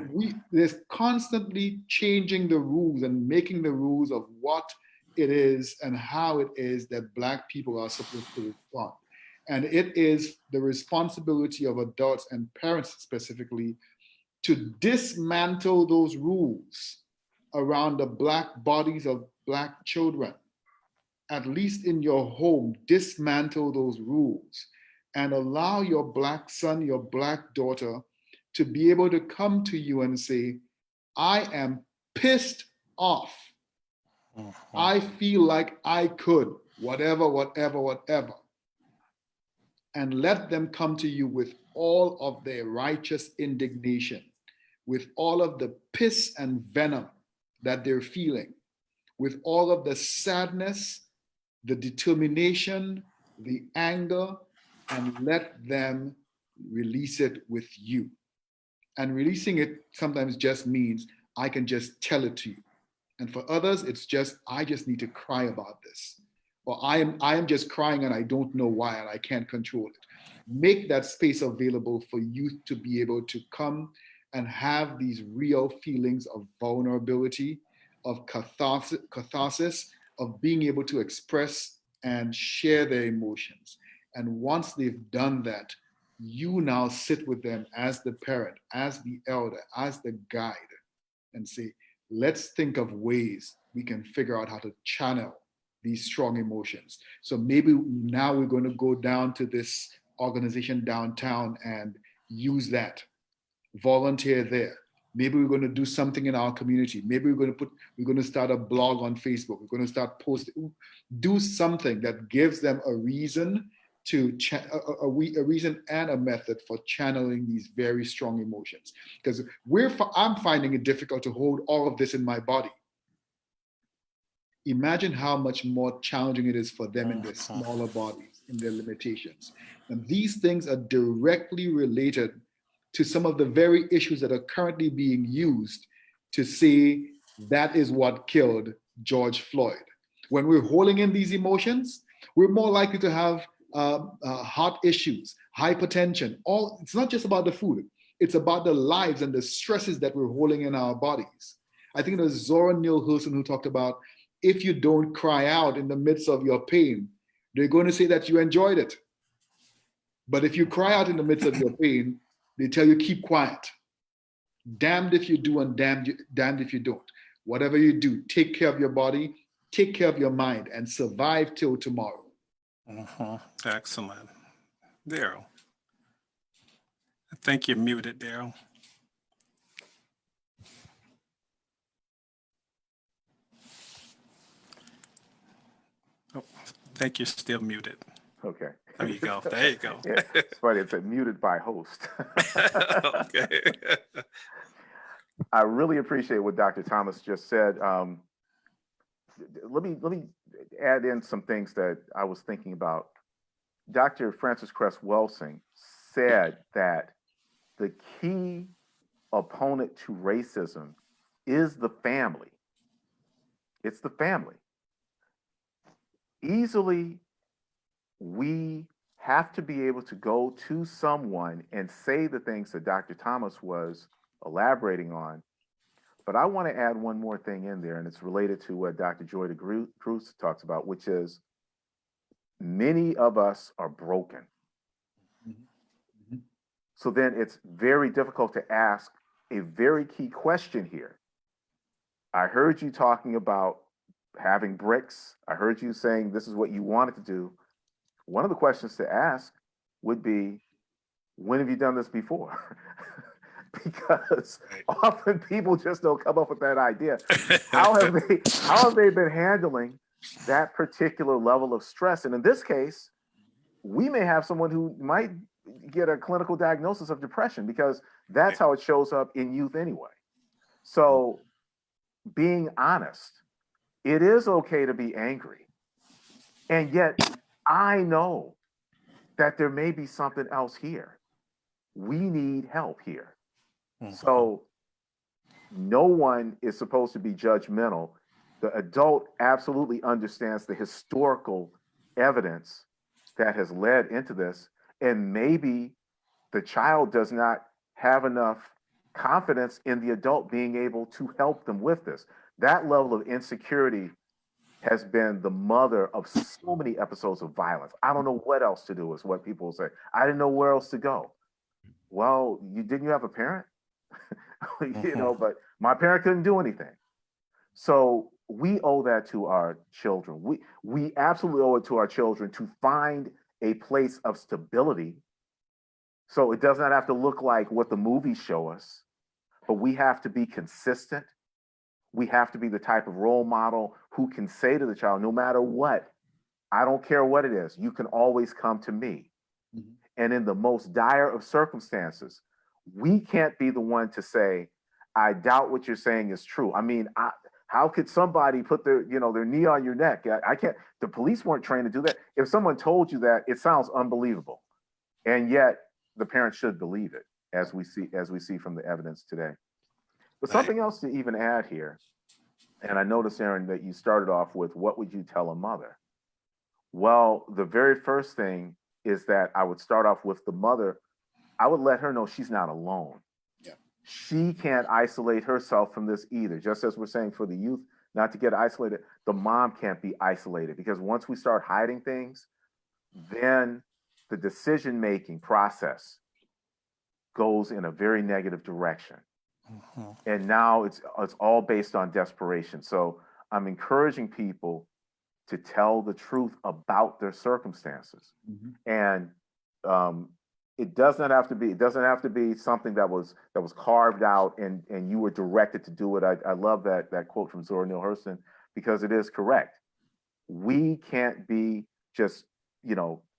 there's constantly changing the rules and making the rules of what it is and how it is that Black people are supposed to respond. And it is the responsibility of adults and parents specifically to dismantle those rules around the Black bodies of Black children, at least in your home, dismantle those rules and allow your Black son, your Black daughter to be able to come to you and say, I am pissed off. I feel like I could, whatever, whatever, whatever. And let them come to you with all of their righteous indignation, with all of the piss and venom that they're feeling, with all of the sadness, the determination, the anger, and let them release it with you. And releasing it sometimes just means I can just tell it to you. And for others, it's just, I just need to cry about this. Or I am just crying and I don't know why and I can't control it. Make that space available for youth to be able to come and have these real feelings of vulnerability, of catharsis, of being able to express and share their emotions. And once they've done that, you now sit with them as the parent, as the elder, as the guide, and say, let's think of ways we can figure out how to channel these strong emotions. So maybe now we're going to go down to this organization downtown and use that, volunteer there. Maybe we're going to do something in our community. Maybe we're going to start a blog on Facebook. We're going to start posting, do something that gives them a reason to a reason and a method for channeling these very strong emotions. Because I'm finding it difficult to hold all of this in my body. Imagine how much more challenging it is for them in their smaller bodies, in their limitations. And these things are directly related to some of the very issues that are currently being used to say that is what killed George Floyd. When we're holding in these emotions, we're more likely to have heart issues, hypertension. It's not just about the food, it's about the lives and the stresses that we're holding in our bodies. I think it was Zora Neale Hurston who talked about, if you don't cry out in the midst of your pain, they're going to say that you enjoyed it. But if you cry out in the midst of your pain, they tell you keep quiet. Damned if you do and damned if you don't. Whatever you do, take care of your body, take care of your mind, and survive till tomorrow. Excellent. Daryl. I think you're muted, Daryl. Oh, I think you're still muted. Okay. There you go. There you go. Yeah, it's funny. It's muted by host. Okay. I really appreciate what Dr. Thomas just said. Let me add in some things that I was thinking about. Dr. Frances Cress Welsing said that the key opponent to racism is the family. It's the family. Easily, we have to be able to go to someone and say the things that Dr. Thomas was elaborating on. But I want to add one more thing in there, and it's related to what Dr. Joy DeCruz talks about, which is many of us are broken. So then it's very difficult to ask a very key question here. I heard you talking about having bricks. I heard you saying this is what you wanted to do. One of the questions to ask would be, when have you done this before? Because often people just don't come up with that idea. How have they been handling that particular level of stress? And in this case, we may have someone who might get a clinical diagnosis of depression, because that's how it shows up in youth anyway. So being honest, it is okay to be angry. And yet I know that there may be something else here. We need help here. So no one is supposed to be judgmental. The adult absolutely understands the historical evidence that has led into this. And maybe the child does not have enough confidence in the adult being able to help them with this. That level of insecurity has been the mother of so many episodes of violence. I don't know what else to do, is what people say. I didn't know where else to go. Well, didn't you have a parent? But my parent couldn't do anything. So we owe that to our children. We absolutely owe it to our children to find a place of stability. So it does not have to look like what the movies show us, but we have to be consistent. We have to be the type of role model who can say to the child, no matter what, I don't care what it is, you can always come to me. Mm-hmm. And in the most dire of circumstances, we can't be the one to say, I doubt what you're saying is true. I mean, how could somebody put their knee on your neck? I can't. The police weren't trained to do that. If someone told you that, it sounds unbelievable, and yet the parents should believe it, as we see from the evidence today. But something else to even add here, and I noticed, Aaron, that you started off with, what would you tell a mother? Well, the very first thing is that I would start off with the mother. I would let her know she's not alone. Yeah. She can't isolate herself from this either. Just as we're saying for the youth not to get isolated, the mom can't be isolated, because once we start hiding things, then the decision-making process goes in a very negative direction. Mm-hmm. And now it's all based on desperation. So I'm encouraging people to tell the truth about their circumstances. Mm-hmm. And it doesn't have to be something that was carved out and you were directed to do it. I love that quote from Zora Neale Hurston, because it is correct. We can't be just,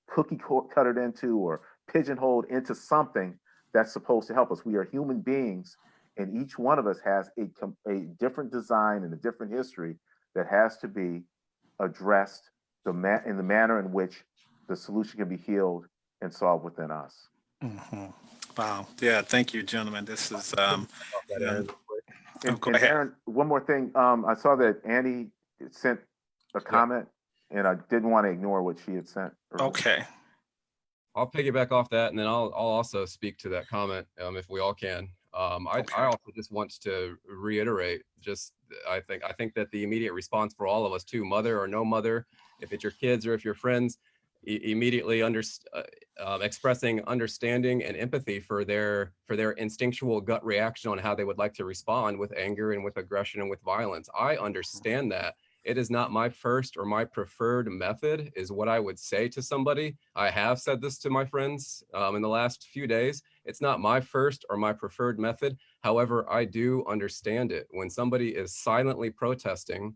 cookie cuttered into or pigeonholed into something that's supposed to help us. We are human beings, and each one of us has a different design and a different history that has to be addressed in the manner in which the solution can be healed and solved within us. Mm-hmm. Wow. Yeah. Thank you, gentlemen. This is and Aaron, one more thing. I saw that Annie sent a comment, and I didn't want to ignore what she had sent earlier. Okay. I'll piggyback off that, and then I'll also speak to that comment if we all can. I also just want to reiterate, I think that the immediate response for all of us too, mother or no mother, if it's your kids or if your friends, immediately expressing understanding and empathy for their instinctual gut reaction on how they would like to respond with anger and with aggression and with violence. I understand that. It is not my first or my preferred method, is what I would say to somebody. I have said this to my friends in the last few days. It's not my first or my preferred method. However, I do understand it. When somebody is silently protesting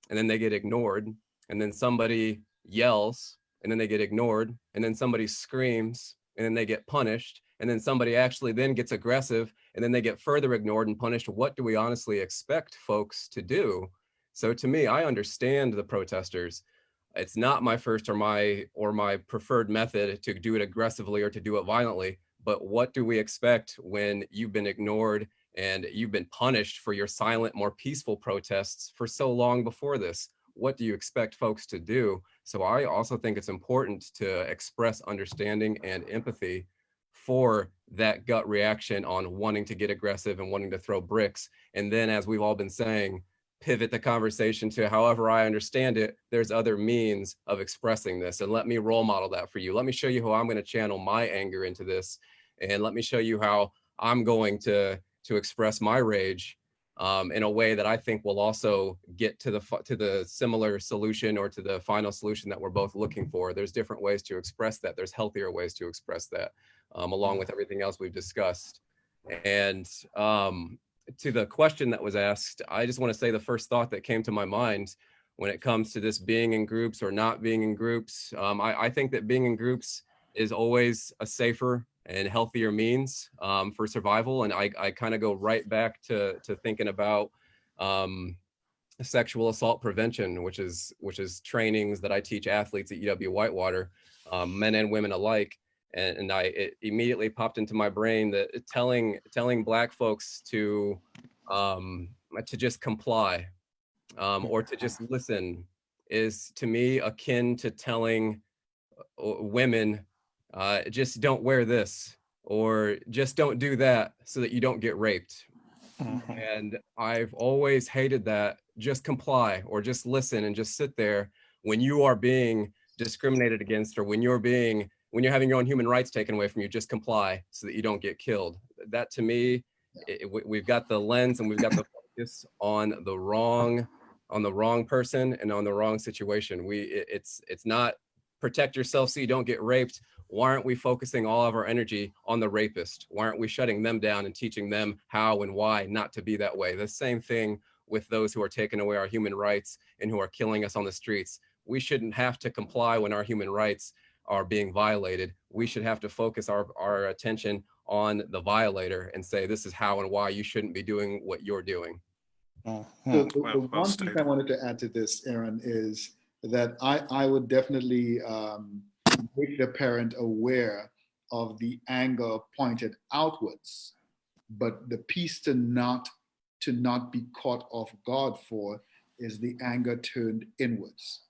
and then they get ignored, and then somebody yells and then they get ignored, and then somebody screams and then they get punished, and then somebody actually then gets aggressive and then they get further ignored and punished, what do we honestly expect folks to do? So to me, I understand the protesters. It's not my first or my preferred method to do it aggressively or to do it violently, but what do we expect when you've been ignored and you've been punished for your silent, more peaceful protests for so long before this? What do you expect folks to do? So I also think it's important to express understanding and empathy for that gut reaction on wanting to get aggressive and wanting to throw bricks. And then, as we've all been saying, pivot the conversation to, however I understand it, there's other means of expressing this, and let me role model that for you. Let me show you how I'm going to channel my anger into this, and let me show you how I'm going to express my rage in a way that I think will also get to the similar solution or to the final solution that we're both looking for. There's different ways to express that. There's healthier ways to express that, along with everything else we've discussed. And to the question that was asked, I just want to say the first thought that came to my mind when it comes to this being in groups or not being in groups. I think that being in groups is always a safer and healthier means for survival. And I kind of go right back to thinking about sexual assault prevention, which is trainings that I teach athletes at UW Whitewater, men and women alike. And it immediately popped into my brain that telling Black folks to just comply or to just listen is, to me, akin to telling women just don't wear this or just don't do that so that you don't get raped. Mm-hmm. And I've always hated that. Just comply or just listen and just sit there when you are being discriminated against, or when you're having your own human rights taken away from you. Just comply so that you don't get killed. That, to me, we've got the lens and we've got the focus on the wrong on the wrong person and on the wrong situation. It's not protect yourself so you don't get raped. Why aren't we focusing all of our energy on the rapist? Why aren't we shutting them down and teaching them how and why not to be that way? The same thing with those who are taking away our human rights and who are killing us on the streets. We shouldn't have to comply when our human rights are being violated. We should have to focus our attention on the violator and say, this is how and why you shouldn't be doing what you're doing. So the one thing I wanted to add to this, Aaron, is that I would definitely make the parent aware of the anger pointed outwards, but the piece to not be caught off guard for is the anger turned inwards.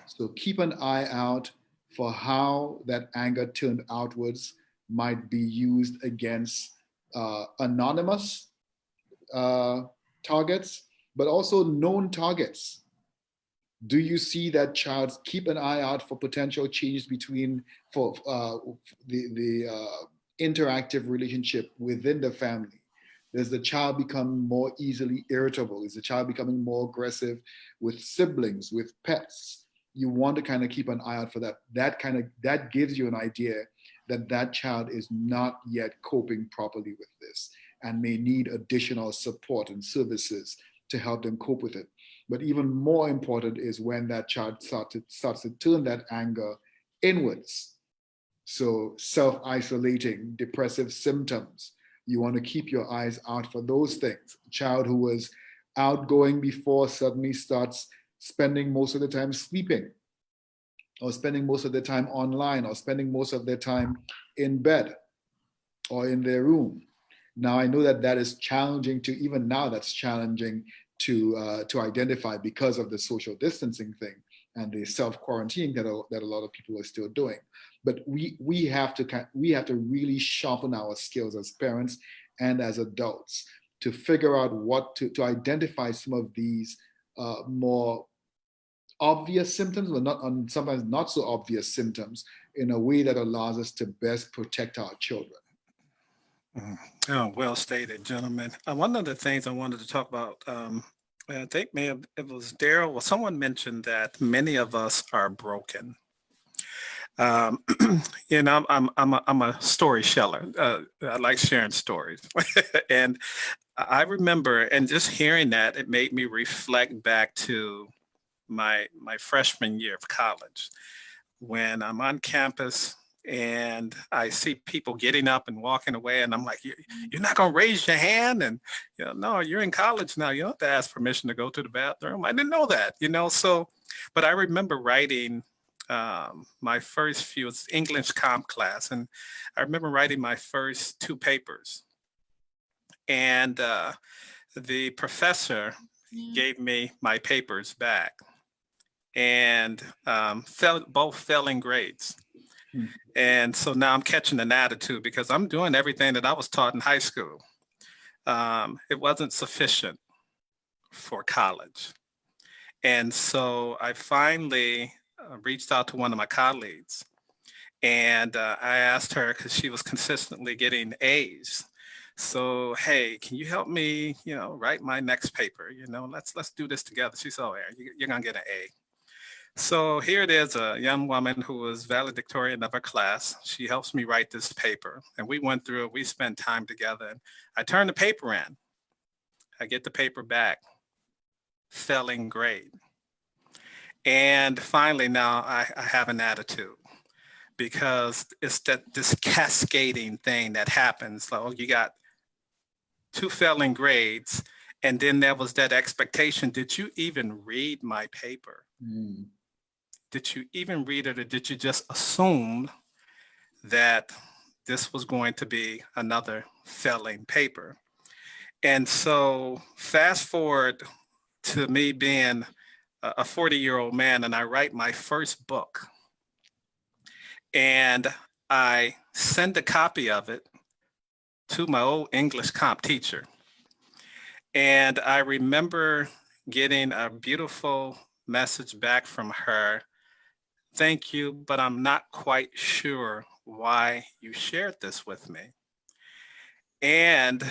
So keep an eye out for how that anger turned outwards might be used against anonymous targets, but also known targets. Do you see that child? Keep an eye out for potential changes for the interactive relationship within the family. Does the child become more easily irritable? Is the child becoming more aggressive with siblings, with pets? You want to kind of keep an eye out for that. That gives you an idea that that child is not yet coping properly with this and may need additional support and services to help them cope with it. But even more important is when that child starts to turn that anger inwards. So self-isolating, depressive symptoms. You want to keep your eyes out for those things. A child who was outgoing before suddenly starts spending most of the time sleeping, or spending most of their time online, or spending most of their time in bed or in their room. Now, I know that is challenging to, even now that's challenging to identify because of the social distancing thing and the self-quarantine that a lot of people are still doing. But we have to really sharpen our skills as parents and as adults to figure out what to identify some of these more obvious symptoms, but sometimes not so obvious symptoms, in a way that allows us to best protect our children. Oh, well stated, gentlemen. One of the things I wanted to talk about, I think it was Daryl, well, someone mentioned that many of us are broken. You know, I'm a story teller. I like sharing stories, and I remember, and just hearing that, it made me reflect back to my freshman year of college, when I'm on campus and I see people getting up and walking away, and I'm like, you're not gonna raise your hand? And no, you're in college now. You don't have to ask permission to go to the bathroom. I didn't know that, so, but I remember writing my first few, it's English comp class, and I remember writing my first 2 papers. And the professor gave me my papers back, and both failing grades. And so now I'm catching an attitude because I'm doing everything that I was taught in high school. It wasn't sufficient for college. And so I finally reached out to one of my colleagues, and I asked her, because she was consistently getting A's. So, hey, can you help me, write my next paper? Let's do this together. She said, oh, Aaron, you're gonna get an A. So here it is, a young woman who was valedictorian of her class. She helps me write this paper, and we went through it. We spent time together, and I turned the paper in. I get the paper back, failing grade. And finally, now I have an attitude, because it's this cascading thing that happens. Like, oh, you got 2 failing grades, and then there was that expectation. Did you even read my paper? Did you even read it, or did you just assume that this was going to be another failing paper? And so fast forward to me being a 40-year-old man, and I write my first book. And I send a copy of it to my old English comp teacher. And I remember getting a beautiful message back from her. Thank you, but I'm not quite sure why you shared this with me. And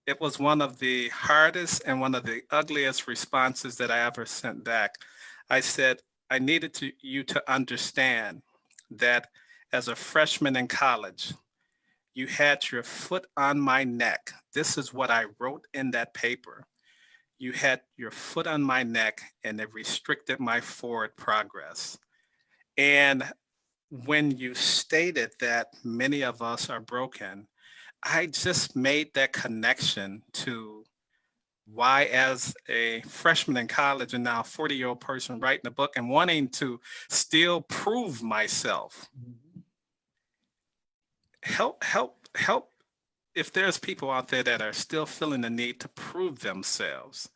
it was one of the hardest and one of the ugliest responses that I ever sent back. I said, I needed you to understand that as a freshman in college, you had your foot on my neck. This is what I wrote in that paper. You had your foot on my neck and it restricted my forward progress. And when you stated that many of us are broken, I just made that connection to why, as a freshman in college and now 40-year-old person writing a book and wanting to still prove myself, help if there's people out there that are still feeling the need to prove themselves.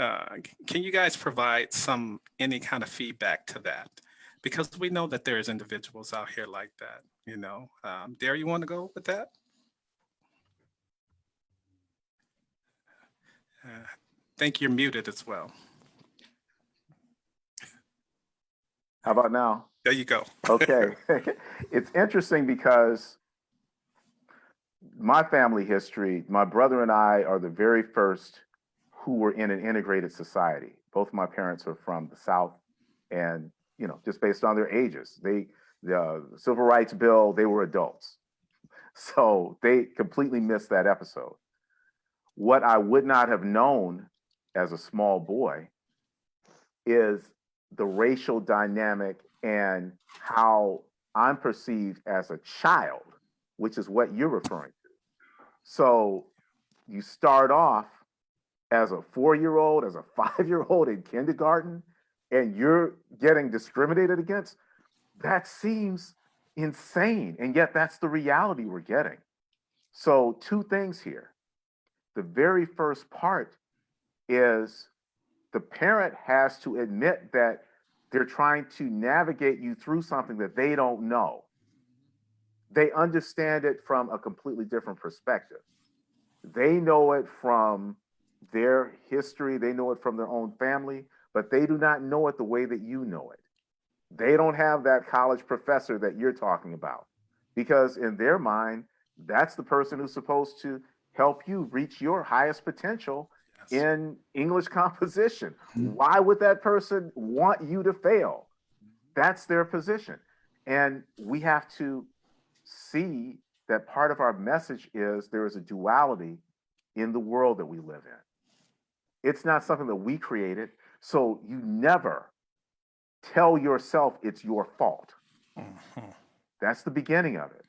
Can you guys provide any kind of feedback to that? Because we know that there's individuals out here like that, you know. Dare, you want to go with that? Think you're muted as well. How about now? There you go. Okay. It's interesting because my family history, my brother and I are the very first who were in an integrated society. Both my parents are from the South, and just based on their ages, the Civil Rights Bill, they were adults. So they completely missed that episode. What I would not have known as a small boy is the racial dynamic and how I'm perceived as a child, which is what you're referring to. So you start off as a 4-year-old, as a 5-year-old in kindergarten, and you're getting discriminated against. That seems insane. And yet that's the reality we're getting. So 2 things here. The very first part is the parent has to admit that they're trying to navigate you through something that they don't know. They understand it from a completely different perspective. They know it from their history, they know it from their own family, but they do not know it the way that you know it. They don't have that college professor that you're talking about, because in their mind, that's the person who's supposed to help you reach your highest potential in English composition. Why would that person want you to fail? That's their position. And we have to see that part of our message is there is a duality in the world that we live in. It's not something that we created. So you never tell yourself it's your fault. That's the beginning of it.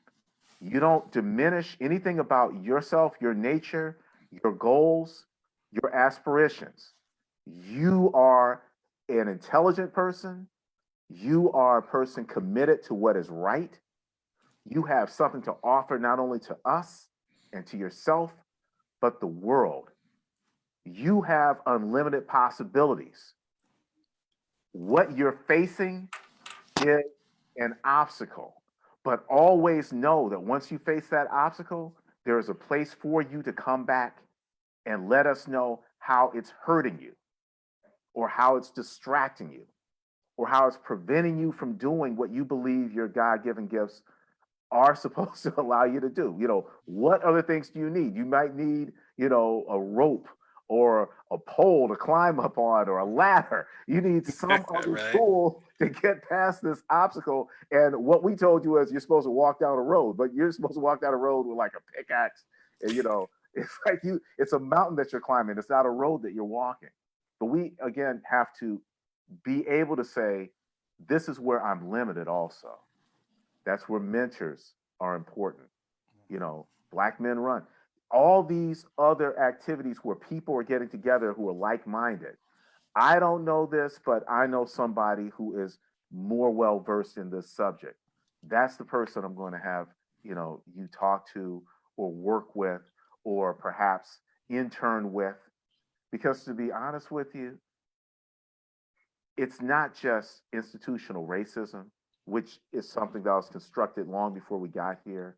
You don't diminish anything about yourself, your nature, your goals, your aspirations. You are an intelligent person. You are a person committed to what is right. You have something to offer not only to us and to yourself, but the world. You have unlimited possibilities. What you're facing is an obstacle, but always know that once you face that obstacle, there is a place for you to come back and let us know how it's hurting you, or how it's distracting you, or how it's preventing you from doing what you believe your God-given gifts are supposed to allow you to do. What other things do you need? You might need, a rope or a pole to climb up on, or a ladder. You need some other Right. tool to get past this obstacle. And what we told you is you're supposed to walk down a road, but you're supposed to walk down a road with like a pickaxe. And, it's like it's a mountain that you're climbing. It's not a road that you're walking. But we, again, have to be able to say, this is where I'm limited also. That's where mentors are important. Black Men Run. All these other activities where people are getting together who are like-minded. I don't know this, but I know somebody who is more well-versed in this subject. That's the person I'm going to have, you talk to or work with, or perhaps intern with. Because to be honest with you, it's not just institutional racism, which is something that was constructed long before we got here,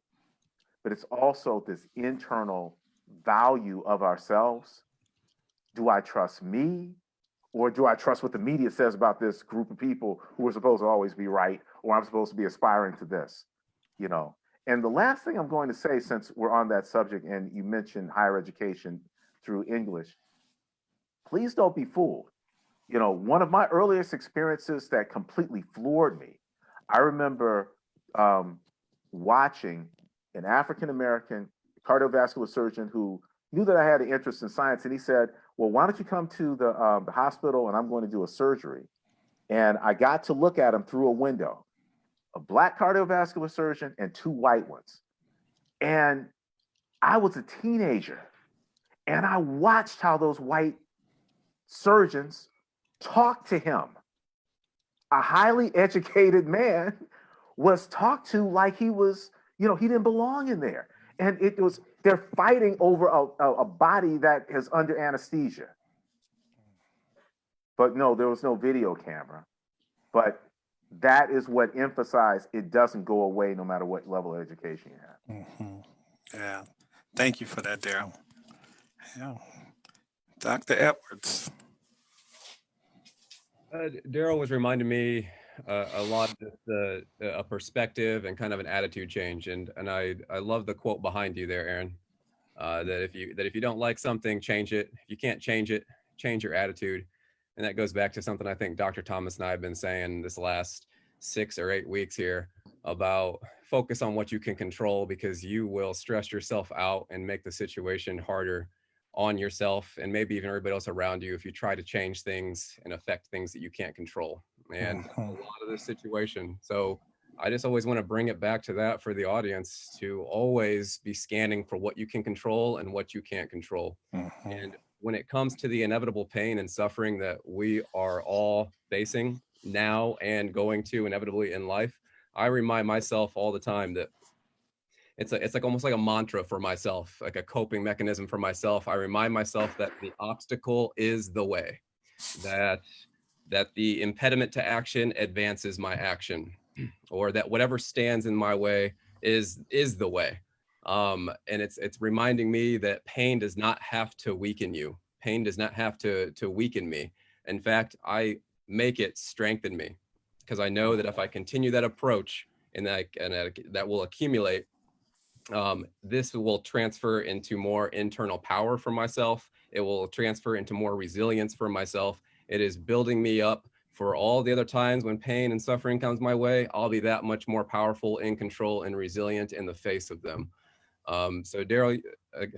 but it's also this internal value of ourselves. Do I trust me, or do I trust what the media says about this group of people who are supposed to always be right, or I'm supposed to be aspiring to this? And the last thing I'm going to say, since we're on that subject and you mentioned higher education through English, please don't be fooled. You know, one of my earliest experiences that completely floored me, I remember watching an African-American cardiovascular surgeon who knew that I had an interest in science. And he said, well, why don't you come to the hospital and I'm going to do a surgery. And I got to look at him through a window, a Black cardiovascular surgeon and two white ones. And I was a teenager and I watched how those white surgeons talked to him. A highly educated man was talked to like he was, you know, he didn't belong in there. And it was, they're fighting over a body that is under anesthesia. But no, there was no video camera. But that is what emphasized it doesn't go away no matter what level of education you have. Mm-hmm. Yeah. Thank you for that, Daryl. Yeah. Dr. Edwards. Daryl was reminding me a lot of just a perspective and kind of an attitude change, and I love the quote behind you there, Aaron. That if you don't like something, change it. If you can't change it, change your attitude. And that goes back to something I think Dr. Thomas and I have been saying this last 6 or 8 weeks here about focus on what you can control, because you will stress yourself out and make the situation harder on yourself and maybe even everybody else around you if you try to change things and affect things that you can't control. And a lot of this situation. So I just always want to bring it back to that for the audience, to always be scanning for what you can control and what you can't control. And when it comes to the inevitable pain and suffering that we are all facing now and going to inevitably in life, I remind myself all the time that it's like almost like a mantra for myself, like a coping mechanism for myself. I remind myself that the obstacle is the way, that the impediment to action advances my action, or that whatever stands in my way is the way. And it's reminding me that pain does not have to weaken you. Pain does not have to weaken me. In fact, I make it strengthen me, because I know that if I continue that approach and that will accumulate, this will transfer into more internal power for myself. It will transfer into more resilience for myself. It is building me up for all the other times when pain and suffering comes my way. I'll be that much more powerful, in control, and resilient in the face of them. So Daryl,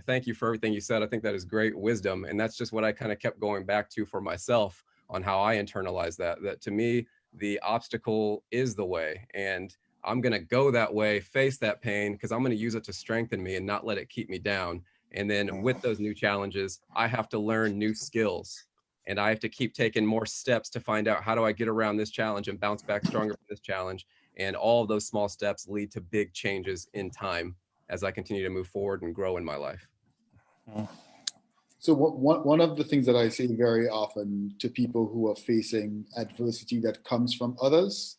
thank you for everything you said. I think that is great wisdom. And that's just what I kind of kept going back to for myself on how I internalize that to me, the obstacle is the way. And I'm going to go that way, face that pain, because I'm going to use it to strengthen me and not let it keep me down. And then with those new challenges, I have to learn new skills. And I have to keep taking more steps to find out, how do I get around this challenge and bounce back stronger from this challenge? And all of those small steps lead to big changes in time as I continue to move forward and grow in my life. So one of the things that I say very often to people who are facing adversity that comes from others,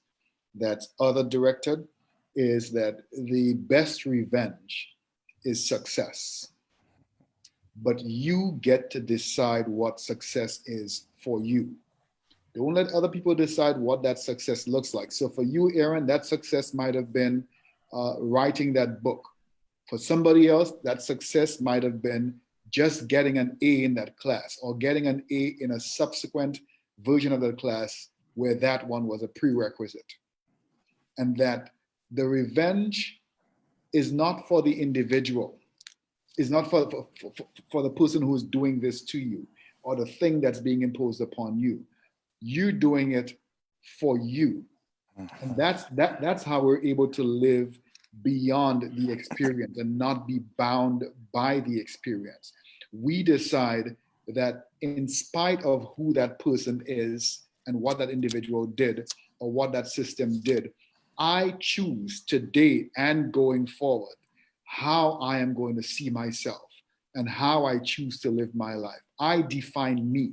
that's other directed, is that the best revenge is success. But you get to decide what success is for you. Don't let other people decide what that success looks like. So for you, Aaron, that success might have been writing that book. For somebody else, that success might have been just getting an A in that class, or getting an A in a subsequent version of the class where that one was a prerequisite. And that the revenge is not for the individual, is not for the person who's doing this to you, or the thing that's being imposed upon you. You're doing it for you. And that's how we're able to live beyond the experience and not be bound by the experience. We decide that in spite of who that person is and what that individual did or what that system did, I choose today and going forward how I am going to see myself and how I choose to live my life. I define me.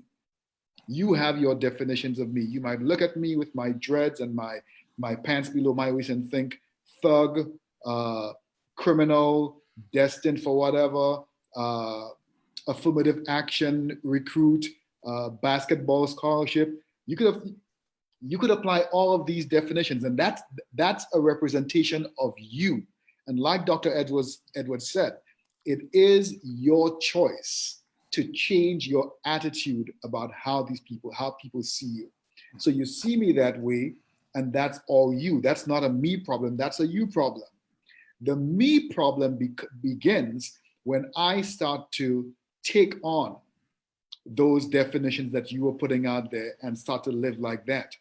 You have your definitions of me. You might look at me with my dreads and my pants below my waist and think thug, criminal, destined for whatever, affirmative action, recruit, basketball scholarship. You could apply all of these definitions, and that's a representation of you. And like Dr. Edwards said, it is your choice to change your attitude about how people see you. So you see me that way, and that's all you. That's not a me problem, that's a you problem. The me problem begins when I start to take on those definitions that you were putting out there and start to live like that.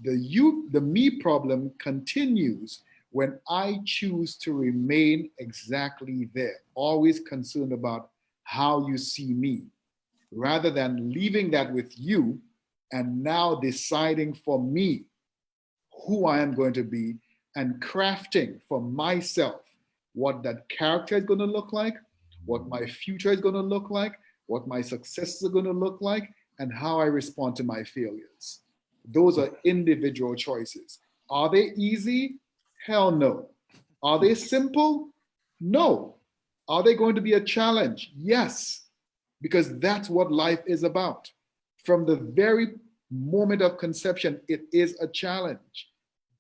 The me problem continues when I choose to remain exactly there, always concerned about how you see me, rather than leaving that with you and now deciding for me who I am going to be and crafting for myself what that character is going to look like, what my future is going to look like, what my successes are going to look like, and how I respond to my failures. Those are individual choices. Are they easy? Hell no. Are they simple? No. Are they going to be a challenge? Yes, because that's what life is about. From the very moment of conception, it is a challenge.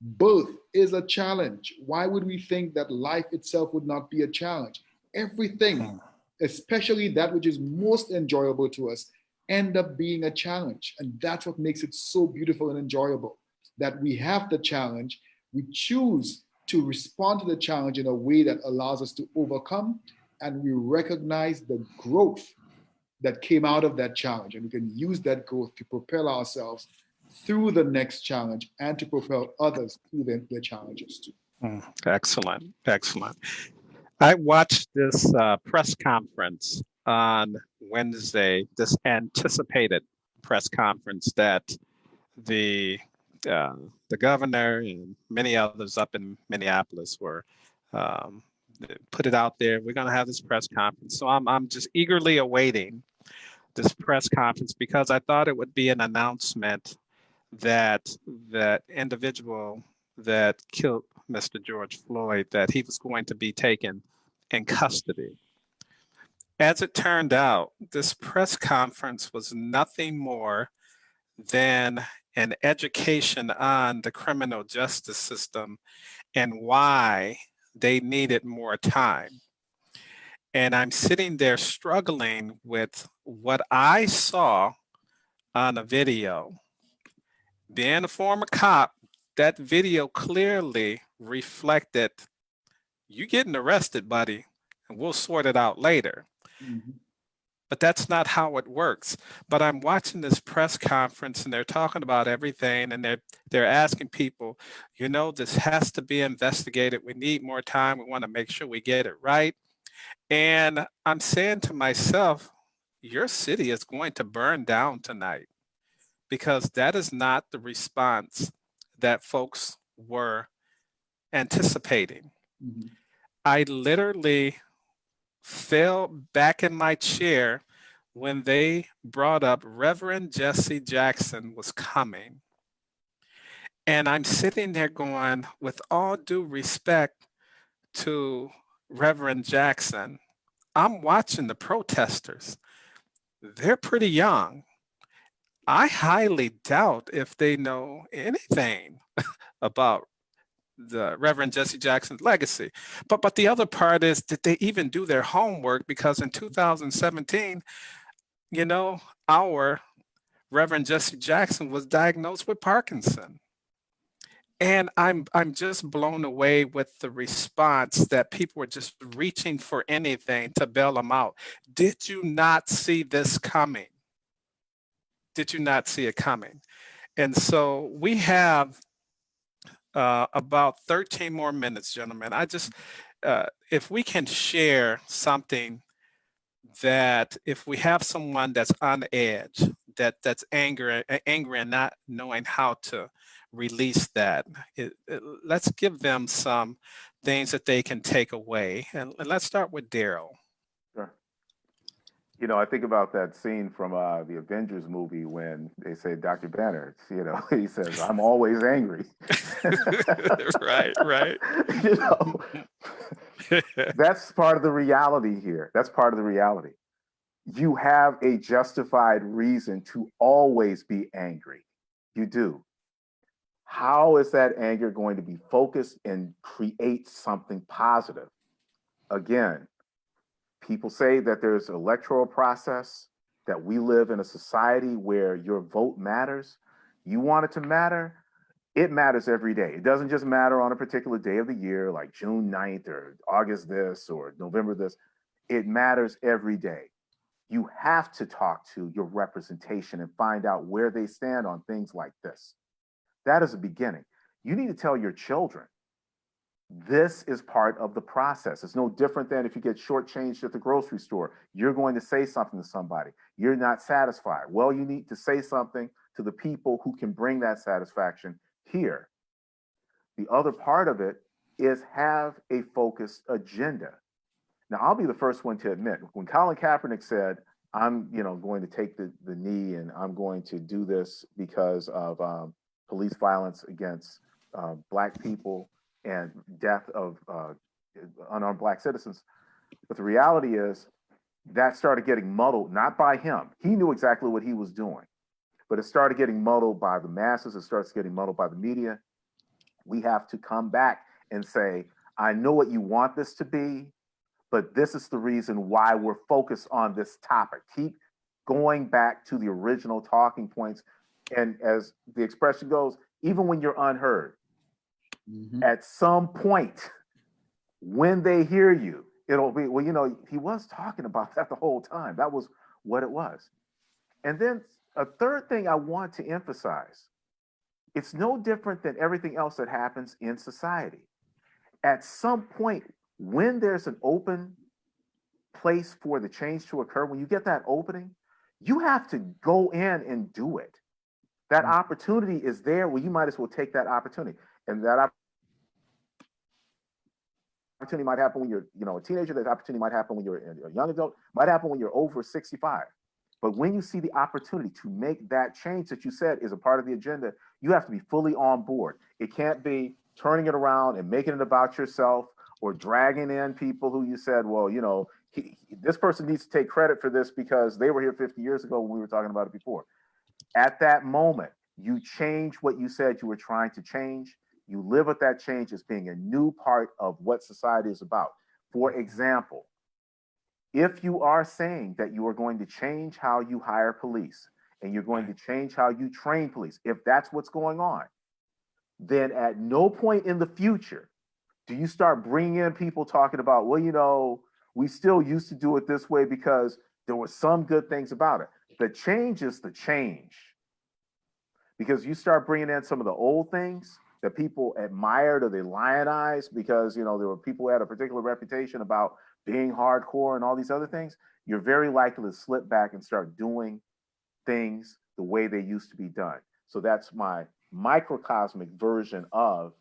Birth is a challenge. Why would we think that life itself would not be a challenge? Everything, especially that which is most enjoyable to us, end up being a challenge. And that's what makes it so beautiful and enjoyable, that we have the challenge, we choose to respond to the challenge in a way that allows us to overcome, and we recognize the growth that came out of that challenge. And we can use that growth to propel ourselves through the next challenge and to propel others through their challenges too. Excellent, excellent. I watched this press conference on Wednesday, this anticipated press conference that the the governor and many others up in Minneapolis were um, put it out there. We're going to have this press conference, so I'm just eagerly awaiting this press conference because I thought it would be an announcement that that individual that killed Mr. George Floyd, that he was going to be taken in custody. As it turned out, this press conference was nothing more than an education on the criminal justice system and why they needed more time. And I'm sitting there struggling with what I saw on a video. Being a former cop, that video clearly reflected you getting arrested, buddy, and we'll sort it out later. Mm-hmm. But that's not how it works. But I'm watching this press conference and they're talking about everything and they're asking people, you know, this has to be investigated. We need more time. We want to make sure we get it right. And I'm saying to myself, your city is going to burn down tonight because that is not the response that folks were anticipating. Mm-hmm. I literally fell back in my chair when they brought up Reverend Jesse Jackson was coming. And I'm sitting there going, with all due respect to Reverend Jackson, I'm watching the protesters. They're pretty young. I highly doubt if they know anything about the Reverend Jesse Jackson's legacy. But the other part is, did they even do their homework? Because in 2017, you know, our Reverend Jesse Jackson was diagnosed with Parkinson. And I'm just blown away with the response that people were just reaching for anything to bail him out. Did you not see this coming? Did you not see it coming? And so we have about 13 more minutes, gentlemen. I just, if we can share something that if we have someone that's on edge, that's angry and not knowing how to release that, let's give them some things that they can take away. And let's start with Daryl. Sure. You know, I think about that scene from the Avengers movie when they say, Dr. Banner, you know, he says, I'm always angry. Right, right. You know, that's part of the reality here. That's part of the reality. You have a justified reason to always be angry. You do. How is that anger going to be focused and create something positive? again, people say that there's an electoral process, that we live in a society where your vote matters. You want it to matter? It matters every day. It doesn't just matter on a particular day of the year, like June 9th or August this or November this. It matters every day. You have to talk to your representation and find out where they stand on things like this. That is a beginning. You need to tell your children, this is part of the process. It's no different than if you get shortchanged at the grocery store. You're going to say something to somebody. You're not satisfied. Well, you need to say something to the people who can bring that satisfaction here. The other part of it is have a focused agenda. Now, I'll be the first one to admit, when Colin Kaepernick said, I'm going to take the knee and I'm going to do this because of police violence against Black people and death of unarmed Black citizens. But the reality is that started getting muddled, not by him. He knew exactly what he was doing, but it started getting muddled by the masses. It starts getting muddled by the media. We have to come back and say, I know what you want this to be, but this is the reason why we're focused on this topic. Keep going back to the original talking points. And as the expression goes, even when you're unheard, at some point, when they hear you, it'll be, well, he was talking about that the whole time. That was what it was. And then a third thing I want to emphasize, it's no different than everything else that happens in society. At some point, when there's an open place for the change to occur, when you get that opening, you have to go in and do it. That opportunity is there. Well, you might as well take that opportunity. And that opportunity might happen when you're, a teenager. That opportunity might happen when you're a young adult. Might happen when you're over 65. But when you see the opportunity to make that change that you said is a part of the agenda, you have to be fully on board. It can't be turning it around and making it about yourself or dragging in people who you said, well, this person needs to take credit for this because they were here 50 years ago when we were talking about it before. At that moment, you change what you said you were trying to change. You live with that change as being a new part of what society is about. For example, if you are saying that you are going to change how you hire police and you're going to change how you train police, if that's what's going on, then at no point in the future do you start bringing in people talking about, well, we still used to do it this way because there were some good things about it. The change is the change. Because you start bringing in some of the old things that people admired or they lionized because, there were people who had a particular reputation about being hardcore and all these other things, you're very likely to slip back and start doing things the way they used to be done. So that's my microcosmic version of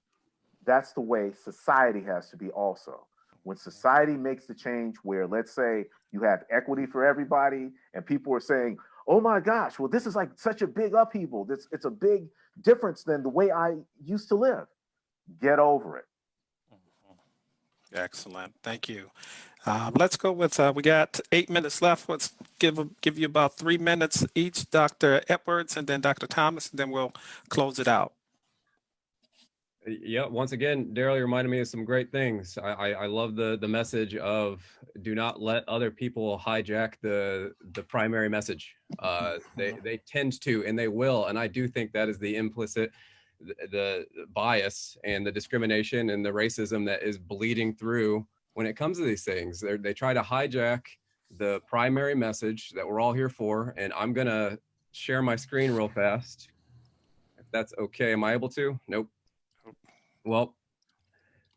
that's the way society has to be also. When society makes the change where, let's say, you have equity for everybody and people are saying, oh my gosh, well, this is like such a big upheaval. It's a big difference than the way I used to live. Get over it. Excellent. Thank you. Let's go with, we got 8 minutes left. Let's give you about 3 minutes each, Dr. Edwards and then Dr. Thomas, and then we'll close it out. Yeah, once again, Daryl, you reminded me of some great things. I love the message of do not let other people hijack the primary message. They tend to, and they will. And I do think that is the implicit, the bias and the discrimination and the racism that is bleeding through when it comes to these things. They try to hijack the primary message that we're all here for. And I'm going to share my screen real fast. If that's okay. Am I able to? Nope. Well,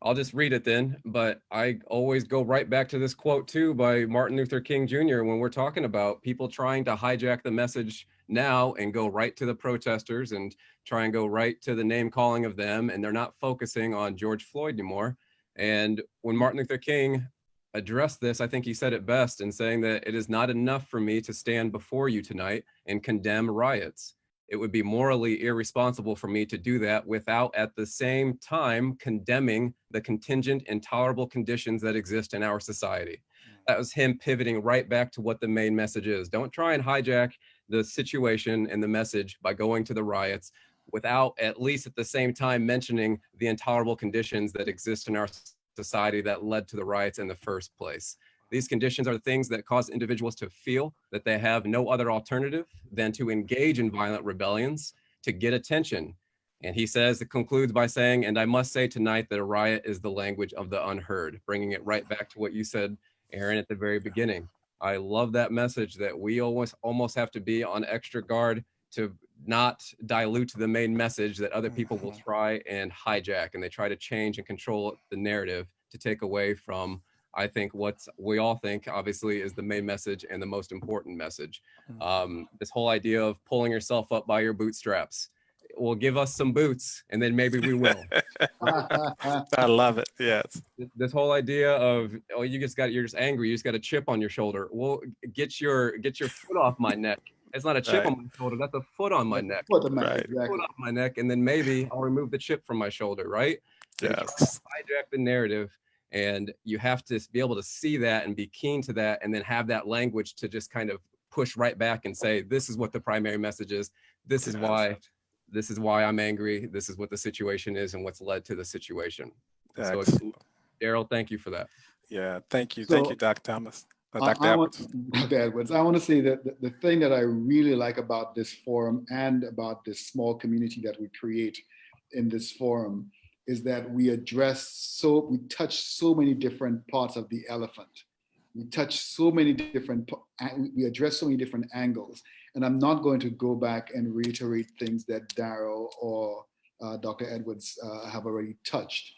I'll just read it then, but I always go right back to this quote too by Martin Luther King Jr. when we're talking about people trying to hijack the message now and go right to the protesters and try and go right to the name calling of them, and they're not focusing on George Floyd anymore. And when Martin Luther King addressed this, I think he said it best in saying that it is not enough for me to stand before you tonight and condemn riots. It would be morally irresponsible for me to do that without at the same time condemning the contingent, intolerable conditions that exist in our society. That was him pivoting right back to what the main message is. Don't try and hijack the situation and the message by going to the riots without at least at the same time mentioning the intolerable conditions that exist in our society that led to the riots in the first place. These conditions are things that cause individuals to feel that they have no other alternative than to engage in violent rebellions to get attention. And he says, it concludes by saying, and I must say tonight that a riot is the language of the unheard, bringing it right back to what you said, Aaron, at the very beginning. I love that message that we almost have to be on extra guard to not dilute the main message that other people will try and hijack, and they try to change and control the narrative to take away from, I think, what we all think obviously is the main message and the most important message. This whole idea of pulling yourself up by your bootstraps will give us some boots, and then maybe we will. I love it. Yes. This whole idea of, oh, you're just angry, you just got a chip on your shoulder. Well, get your foot off my neck. It's not a chip on my shoulder, that's a foot on my neck. Foot Foot off my neck, and then maybe I'll remove the chip from my shoulder, right? Yes. Hijack the narrative, and you have to be able to see that and be keen to that, and then have that language to just kind of push right back and say, this is what the primary message is. This is why I'm angry. This is what the situation is and what's led to the situation. So, Daryl, thank you for that. Yeah, thank you. So, thank you, Dr. Thomas. Dr. Edwards. Dr. Edwards, I want to say that the thing that I really like about this forum and about this small community that we create in this forum is that we touch so many different parts of the elephant. We address so many different angles. And I'm not going to go back and reiterate things that Daryl or Dr. Edwards have already touched.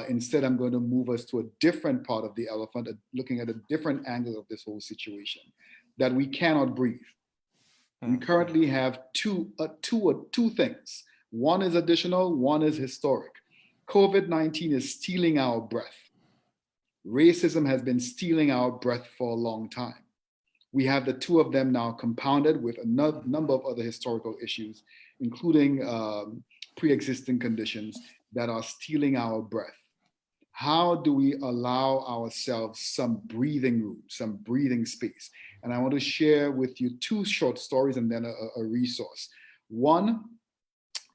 Instead, I'm going to move us to a different part of the elephant, looking at a different angle of this whole situation, that we cannot breathe. We currently have two things. One is additional, one is historic. COVID-19 is stealing our breath. Racism has been stealing our breath for a long time. We have the two of them now compounded with a number of other historical issues, including pre-existing conditions that are stealing our breath. How do we allow ourselves some breathing room, some breathing space? And I want to share with you two short stories and then a resource. One,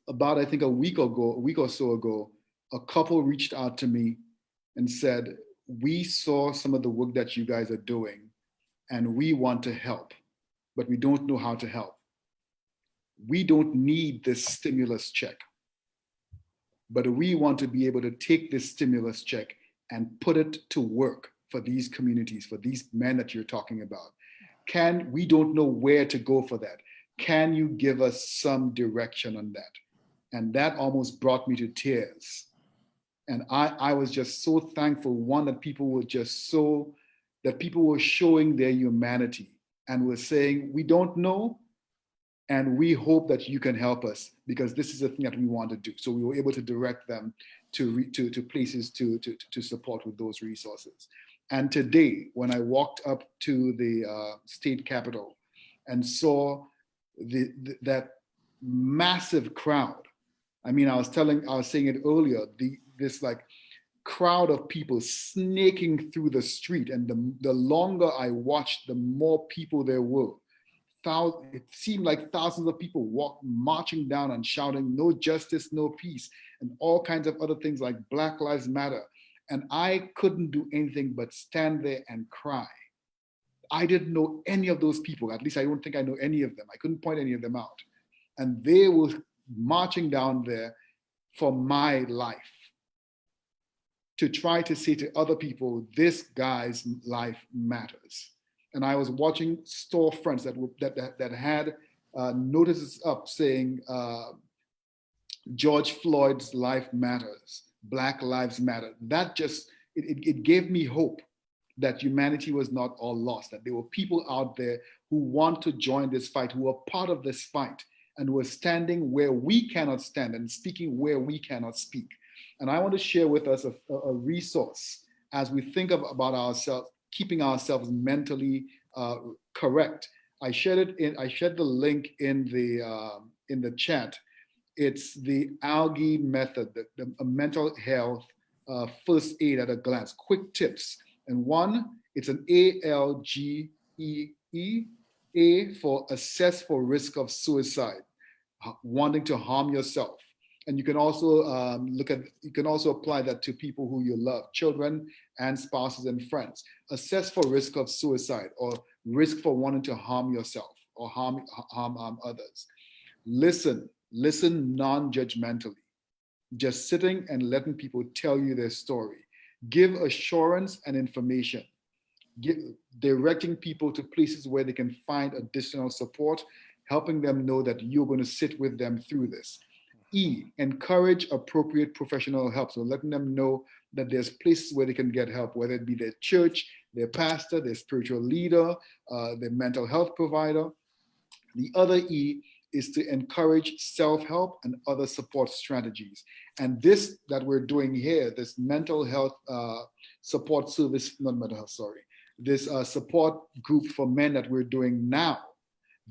about I think a week or so ago, a couple reached out to me and said, we saw some of the work that you guys are doing and we want to help, but we don't know how to help. We don't need this stimulus check, but we want to be able to take this stimulus check and put it to work for these communities, for these men that you're talking about. We don't know where to go for that. Can you give us some direction on that? And that almost brought me to tears. And I was just so thankful, one, that people were showing their humanity and were saying, we don't know, and we hope that you can help us because this is a thing that we want to do. So we were able to direct them to places to support with those resources. And today, when I walked up to the state capitol and saw that massive crowd, I mean, I was saying it earlier, this like crowd of people snaking through the street, and the longer I watched, the more people there were. It seemed like thousands of people marching down and shouting, no justice, no peace, and all kinds of other things like Black Lives Matter. And I couldn't do anything but stand there and cry. I didn't know any of those people. At least I don't think I know any of them. I couldn't point any of them out. And they were marching down there for my life, to try to say to other people, this guy's life matters. And I was watching storefronts that had notices up saying, George Floyd's life matters, Black Lives Matter. That just, it gave me hope that humanity was not all lost, that there were people out there who want to join this fight, who are part of this fight, and who are standing where we cannot stand and speaking where we cannot speak. And I want to share with us a resource as we think about ourselves, keeping ourselves mentally correct. I shared the link in the chat. It's the ALGE method, the mental health first aid at a glance, quick tips. And one, it's an ALGEE, A for assess for risk of suicide, wanting to harm yourself. And you can also you can also apply that to people who you love, children and spouses and friends. Assess for risk of suicide or risk for wanting to harm yourself or harm others. Listen non-judgmentally, just sitting and letting people tell you their story. Give assurance and information. Directing people to places where they can find additional support, helping them know that you're going to sit with them through this. E, encourage appropriate professional help. So letting them know that there's places where they can get help, whether it be their church, their pastor, their spiritual leader, their mental health provider. The other E is to encourage self-help and other support strategies. And this that we're doing here, this mental health support service, not mental health, sorry, this support group for men that we're doing now,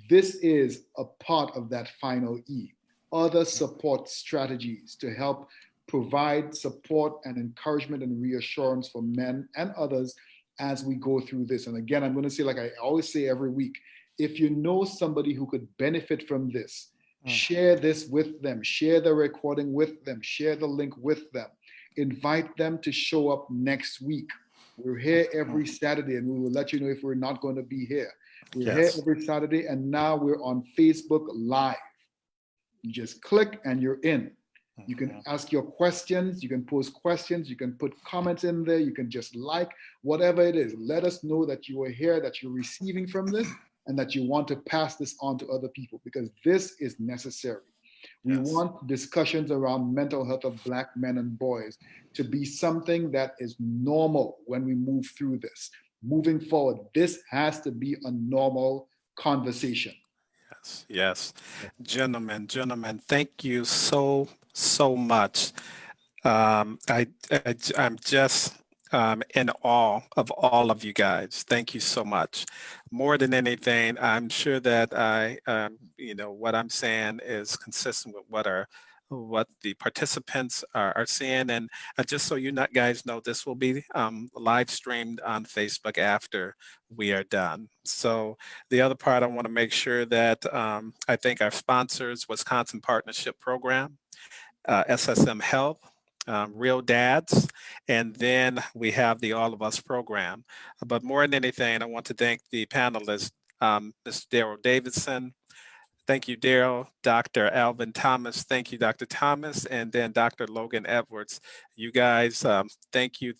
this is a part of that final E. Other support strategies to help provide support and encouragement and reassurance for men and others as we go through this. And again, I'm going to say, like I always say every week, if you know somebody who could benefit from this, share this with them, share the recording with them, share the link with them, invite them to show up next week. We're here every Saturday, and we will let you know if we're not going to be here. We're here every Saturday, and now we're on Facebook Live. You just click and you're in. You can ask your questions, you can post questions, you can put comments in there, you can just like, whatever it is. Let us know that you are here, that you're receiving from this, and that you want to pass this on to other people, because this is necessary. We want discussions around mental health of Black men and boys to be something that is normal when we move through this. Moving forward, this has to be a normal conversation. Yes. Gentlemen, thank you so much. I'm just in awe of all of you guys. Thank you so much. More than anything, I'm sure that what I'm saying is consistent with what the participants are seeing. And just so you guys know, this will be live streamed on Facebook after we are done. So the other part, I want to make sure that I thank our sponsors, Wisconsin Partnership Program, SSM Health, Real Dads, and then we have the All of Us program. But more than anything, I want to thank the panelists, Mr. Daryl Davidson. Thank you, Daryl. Dr. Alvin Thomas. Thank you, Dr. Thomas. And then Dr. Logan Edwards. You guys, thank you.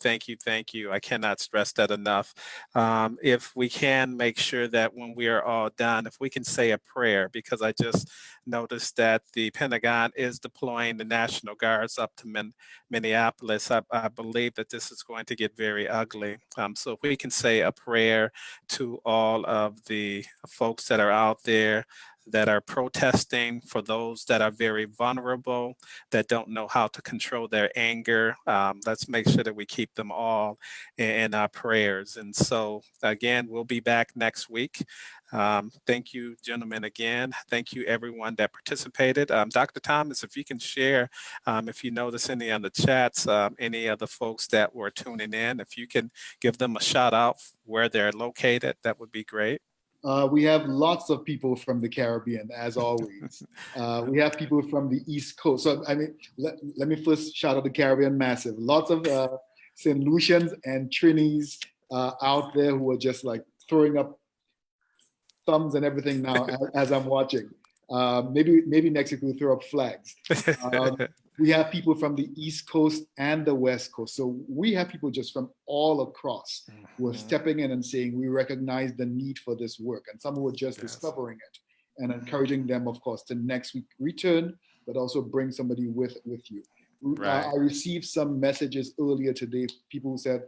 I cannot stress that enough. If we can make sure that when we are all done, if we can say a prayer, because I just noticed that the Pentagon is deploying the National Guards up to Minneapolis. I believe that this is going to get very ugly. So if we can say a prayer to all of the folks that are out there that are protesting, for those that are very vulnerable, that don't know how to control their anger. Let's make sure that we keep them all in our prayers. And so again, we'll be back next week. Thank you, gentlemen, again. Thank you, everyone that participated. Dr. Thomas, if you can share, if you notice any on the chats, any of the folks that were tuning in, if you can give them a shout out where they're located, that would be great. We have lots of people from the Caribbean, as always. We have people from the East Coast. So, I mean, let me first shout out the Caribbean massive. Lots of St. Lucians and Trinis out there who are just like throwing up thumbs and everything now as I'm watching. Maybe next week we'll throw up flags. We have people from the East Coast and the West Coast. So we have people just from all across who are stepping in and saying, we recognize the need for this work. And some who are just discovering it and encouraging them, of course, to next week return, but also bring somebody with you. Right. I received some messages earlier today, people who said,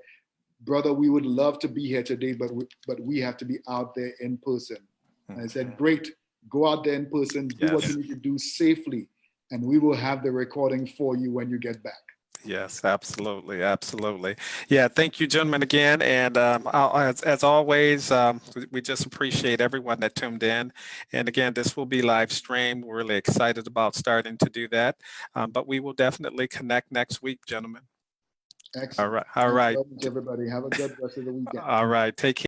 brother, we would love to be here today, but we have to be out there in person. And I said, great, go out there in person, do what you need to do safely, and we will have the recording for you when you get back. Yes, absolutely. Yeah, thank you, gentlemen, again. And as always, we just appreciate everyone that tuned in. And again, this will be live streamed. We're really excited about starting to do that. But we will definitely connect next week, gentlemen. Excellent. All right. Thanks, everybody. Have a good rest of the weekend. All right. Take care.